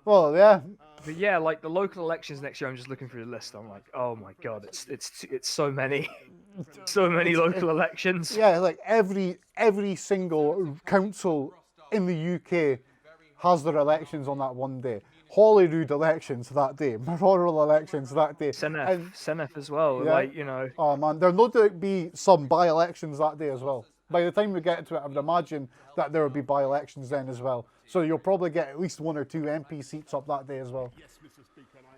Well, yeah. But yeah, like the local elections next year. I'm just looking through the list. I'm like, oh my God, it's so many, local elections. Yeah, like every single council in the UK has their elections on that one day. Holyrood elections that day, mayoral elections that day. Senef as well, yeah. like, you know. Oh man, there'll no doubt be some by-elections that day as well. By the time we get to it, I would imagine that there will be by-elections then as well. So you'll probably get at least 1 or 2 MP seats up that day as well.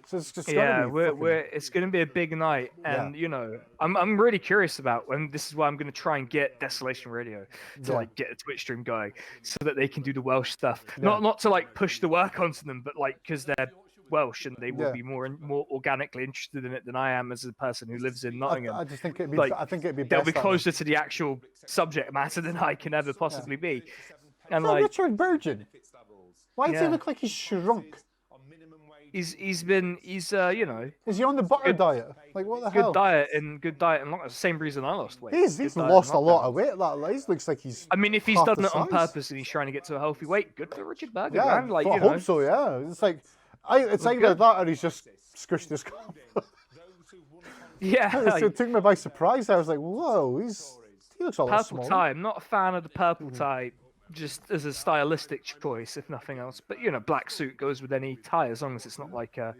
So it's just it's going to be a big night, and you know, I'm really curious about, and this is why I'm going to try and get Desolation Radio to like get a Twitch stream going, so that they can do the Welsh stuff. Yeah. Not to like push the work onto them, but like because they're Welsh and they will be more organically interested in it than I am as a person who lives in Nottingham. I just think it'd be like, I think it'd be best. They'll be closer to the actual subject matter than I can ever possibly be. And like Richard Burgin, why does he look like he's shrunk? He's you know. Is he on the butter diet? Like, what the hell? Good diet and the same reason I lost weight. He's lost a lot of weight. That he looks like he's. I mean, if he's done it on purpose and he's trying to get to a healthy weight, good for Richard Burgin. Yeah, man. Like, I hope so. Yeah, it's like, it's either that or he's just squished his cup. Yeah, it took me by surprise. I was like, whoa, he looks a lot smaller. Purple tie. I'm not a fan of the purple tie. Just as a stylistic choice, if nothing else. But you know, black suit goes with any tie as long as it's not like a,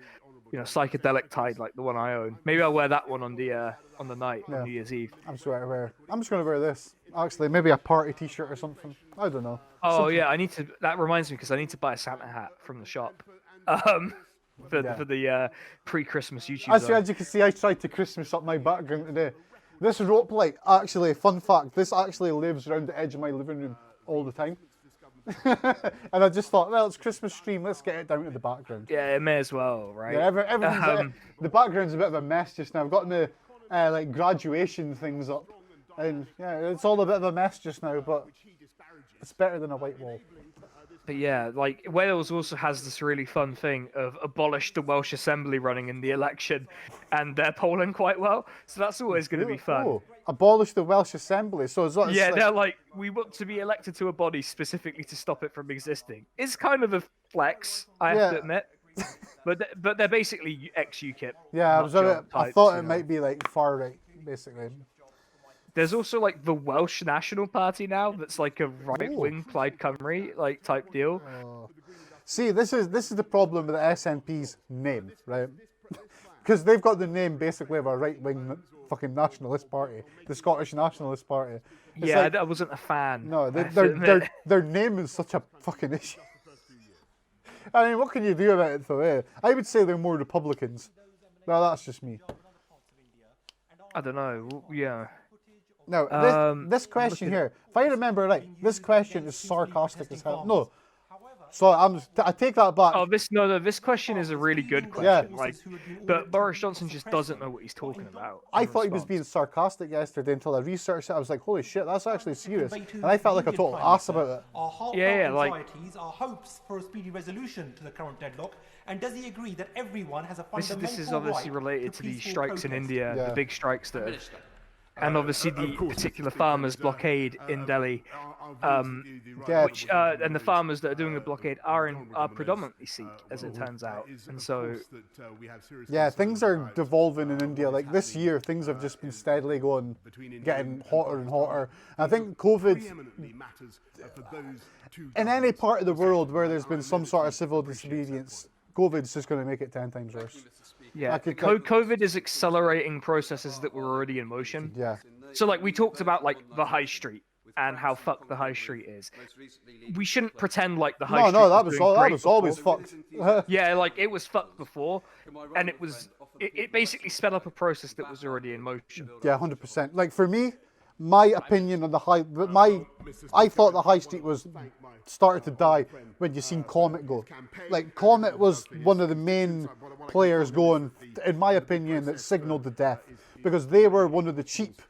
you know, psychedelic tie like the one I own. Maybe I'll wear that one on the night on New Year's Eve. I'm just gonna wear this. Actually, maybe a party T-shirt or something. I don't know. Oh something. Yeah, I need to. That reminds me because I need to buy a Santa hat from the shop. For the pre-Christmas YouTube. As you can see, I tried to Christmas up my background today. This rope light, actually, fun fact, this actually lives around the edge of my living room all the time. And I just thought, well, it's Christmas stream, let's get it down to the background. Yeah, it may as well, right? Yeah, everything's the background's a bit of a mess just now. I've got the like graduation things up, and yeah, it's all a bit of a mess just now, but it's better than a white wall. But yeah, like Wales also has this really fun thing of abolish the Welsh Assembly running in the election, and they're polling quite well, so that's always going to be fun. Oh, abolish the Welsh Assembly, so it's yeah, they're like, we want to be elected to a body specifically to stop it from existing. It's kind of a flex, I have to admit, but they're basically ex-UKIP. Yeah, I thought it might be like far right, basically. There's also like the Welsh National Party now. That's like a right-wing Plaid Cymru like type deal. See, this is the problem with the SNP's name, right? Because they've got the name basically of a right-wing fucking nationalist party, the Scottish Nationalist Party. It's Yeah, like, I wasn't a fan. no, their name is such a fucking issue. I mean, what can you do about it though? Eh? I would say they're more Republicans. No, that's just me. I don't know. Yeah. No, this question here, if I remember right, this question is sarcastic as hell. No. So I take that back. Oh, this question is a really good question. Yeah. Like, but Boris Johnson just doesn't know what he's talking about. I thought he was being sarcastic yesterday until I researched it. I was like, holy shit, that's actually serious. And I felt like a total ass about it. Yeah, like our hopes for a speedy resolution to the current deadlock. And does he agree that everyone has a fundamental this is obviously related to these strikes in India, the big strikes that have, and obviously the particular farmers' blockade in Delhi, which and the farmers that are doing the blockade are predominantly Sikh, as it turns out, and so yeah, things are devolving in India. Like this year, things have just been steadily getting hotter and hotter. And I think COVID, in any part of the world where there's been some sort of civil disobedience, COVID's just going to make it 10 times worse. Yeah, COVID is accelerating processes that were already in motion. Yeah. So, like, we talked about, like, the high street and how fucked the high street is. We shouldn't pretend like the high street that was always fucked. Yeah, like, it was fucked before, and it basically sped up a process that was already in motion. Yeah, 100%. Like, for me, my opinion on I thought the high street was started to die when you seen Comet go. Like, Comet was one of the main players going, in my opinion, that signaled the death, because they were one of the cheap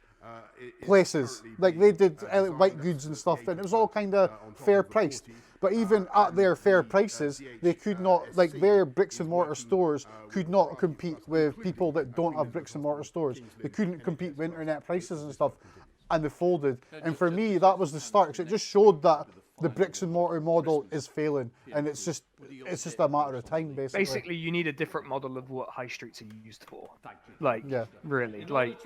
places. Like, they did white goods and stuff, and it was all kind of fair priced. But even at their fair prices, they could not, like, their bricks and mortar stores could not compete with people that don't have bricks and mortar stores. They couldn't compete with internet prices and stuff, and they folded. And for me, that was the start, because it just showed that the bricks and mortar model is failing, and it's just a matter of time, basically. Basically, you need a different model of what high streets are used for. Like, really, like,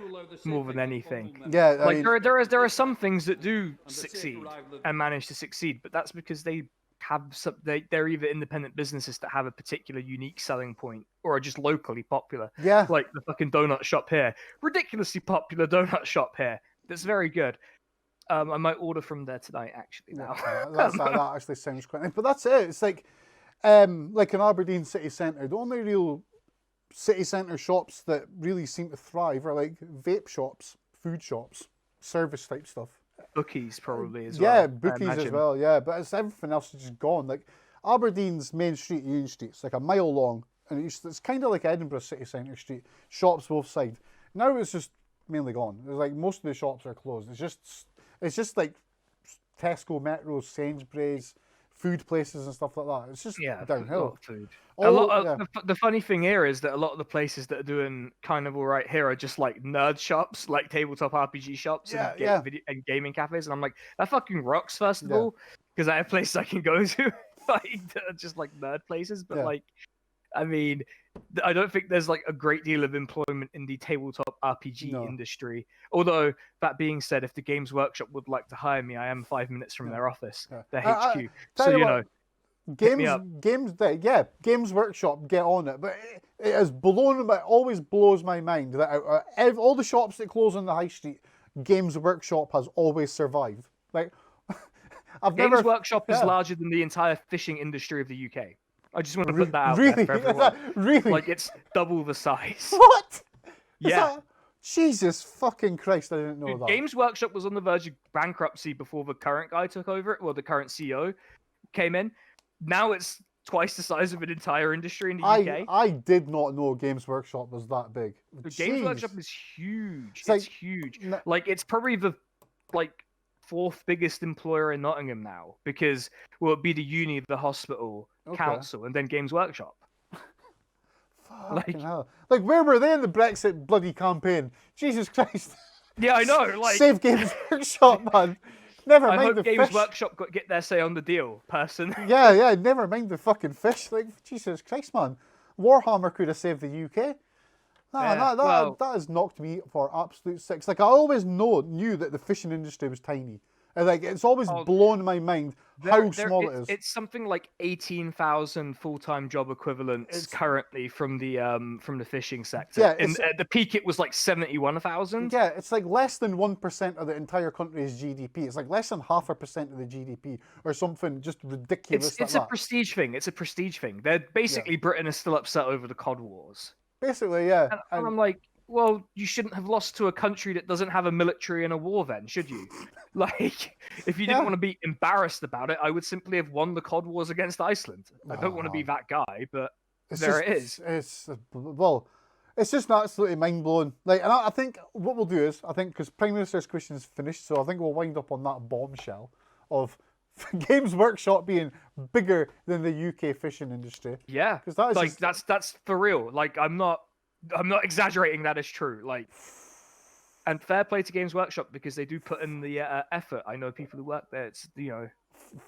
more than anything. Yeah, like, there are some things that do succeed and manage to succeed, but that's because they're either independent businesses that have a particular unique selling point, or are just locally popular. Yeah. Like the fucking donut shop here, ridiculously popular donut shop here. That's very good. I might order from there tonight, actually. Now that actually sounds quite nice. But that's it. It's like in Aberdeen city centre, the only real city centre shops that really seem to thrive are like vape shops, food shops, service type stuff. Bookies probably as well. Yeah, bookies as well. Yeah, but everything else is just gone. Like Aberdeen's main street, Union Street, it's like a mile long, and it's kind of like Edinburgh city centre street. Shops both sides. Now it's just mainly gone. It's like most of the shops are closed. It's just like Tesco, Metro, Sainsbury's, food places and stuff like that. It's just downhill. A lot of food. The funny thing here is that a lot of the places that are doing kind of all right here are just like nerd shops, like tabletop RPG shops and gaming cafes. And I'm like, that fucking rocks, first of all, because I have places I can go to like that are just like nerd places. But like, I mean, I don't think there's like a great deal of employment in the tabletop RPG industry. Although, that being said, if the Games Workshop would like to hire me, I am 5 minutes from their office, their HQ. So, you know, Games Workshop, get on it. But it has always blows my mind that out of all the shops that close on the high street, Games Workshop has always survived. Like, Games Workshop is larger than the entire fishing industry of the UK. I just want to put that out there for everyone. Really? Like, it's double the size. What? Yeah. Jesus fucking Christ, I didn't know that. Games Workshop was on the verge of bankruptcy before the current guy took over it, well, the current CEO came in. Now it's twice the size of an entire industry in the UK. I did not know Games Workshop was that big. Games Workshop is huge. It's huge. Like, it's probably the, like, fourth biggest employer in Nottingham now, because it'd be the uni, the hospital, council, and then Games Workshop. Fucking hell. Like, where were they in the Brexit bloody campaign? Jesus Christ. Yeah, I know. Like, save Games Workshop, man. Never mind I hope the Games fish. Workshop get their say on the deal, person. Yeah, never mind the fucking fish. Like, Jesus Christ, man. Warhammer could have saved the UK. That has knocked me for absolute six. Like, I always knew that the fishing industry was tiny. And, like, it's always blown my mind how small it is. It's something like 18,000 full-time job equivalents currently from the fishing sector. Yeah, at the peak, it was like 71,000. Yeah, it's like less than 1% of the entire country's GDP. It's like less than 0.5% of the GDP or something just ridiculous. It's a prestige thing. It's a prestige thing. They're basically Britain is still upset over the Cod Wars. Basically, yeah. And I'm like, well, you shouldn't have lost to a country that doesn't have a military in a war then, should you? Like, if you didn't want to be embarrassed about it, I would simply have won the Cod Wars against Iceland. I don't want to be that guy, but it is. It's just absolutely mind-blowing. Like, and I think what we'll do is, because Prime Minister's question is finished, so I think we'll wind up on that bombshell of Games Workshop being bigger than the UK fishing industry. Yeah, because that's for real. Like, I'm not exaggerating. That is true. Like, and fair play to Games Workshop because they do put in the effort. I know people who work there. It's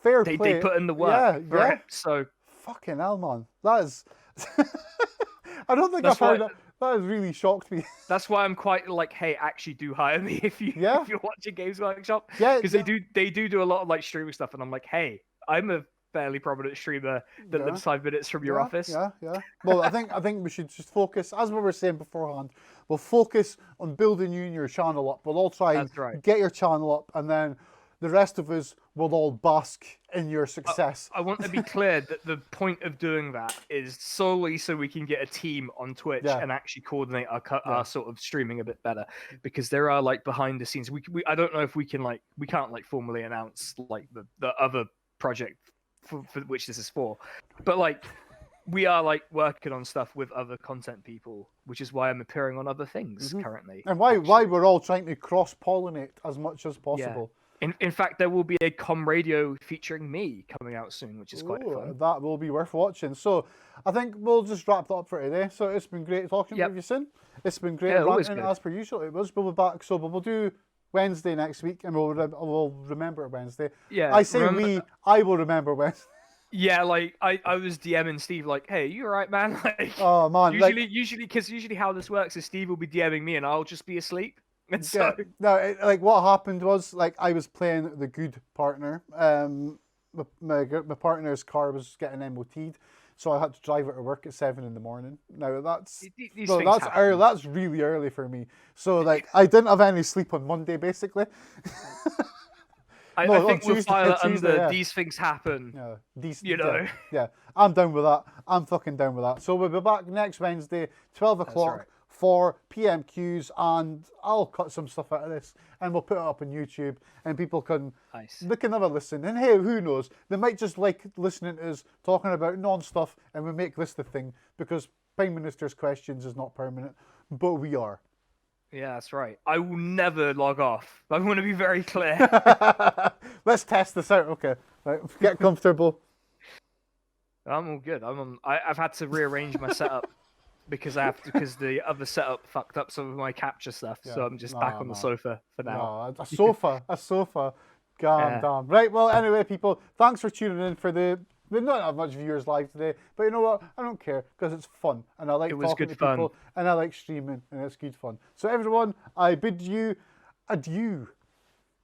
fair play. They put in the work. Yeah. So fucking hell, man. That is. I don't think I've heard that. That has really shocked me. That's why I'm quite like, hey, actually do hire me if you're watching Games Workshop. Yeah, because they do a lot of like streaming stuff, and I'm like, hey, I'm a fairly prominent streamer that lives 5 minutes from your office. Yeah. Well, I think we should just focus, as we were saying beforehand. We'll focus on building you and your channel up. We'll all try and get your channel up, and then the rest of us will all bask in your success. I want to be clear that the point of doing that is solely so we can get a team on Twitch and actually coordinate our sort of streaming a bit better, because there are like behind the scenes. I don't know if we can't formally announce like the other project for which this is for, but like we are like working on stuff with other content people, which is why I'm appearing on other things currently, and why we're all trying to cross-pollinate as much as possible. In fact, there will be a com radio featuring me coming out soon, which is quite fun. That will be worth watching. So I think we'll just wrap that up for today. So it's been great talking with you, Sin. It's been great ranting as per usual. It was. We'll be back. So we'll do Wednesday next week, and we'll remember Wednesday. Yeah. I say I will remember Wednesday. Yeah, like I was DMing Steve like, hey, you alright, man? Like, oh man. Usually how this works is Steve will be DMing me and I'll just be asleep. And so like what happened was, like, I was playing the good partner. My partner's car was getting MOT'd, so I had to drive it to work at 7 a.m. Now that's early. That's really early for me. So like I didn't have any sleep on Monday basically. I think we'll file it under these things happen. Yeah, I'm down with that. I'm fucking down with that. So we'll be back next Wednesday, 12 o'clock. For PMQs, and I'll cut some stuff out of this and we'll put it up on YouTube and people can have a listen. And hey, who knows? They might just like listening to us talking about non-stuff, and we make this the thing, because Prime Minister's questions is not permanent, but we are. Yeah, that's right. I will never log off. I want to be very clear. Let's test this out. Okay, right, get comfortable. I'm all good. I've had to rearrange my setup. Because the other setup fucked up some of my capture stuff, so I'm just back on the sofa for now. A sofa. Damn. Right, well, anyway, people, thanks for tuning in for we don't have much viewers live today, but you know what? I don't care, because it's fun, and I like talking to people, and I like streaming, and it's good fun. So everyone, I bid you adieu.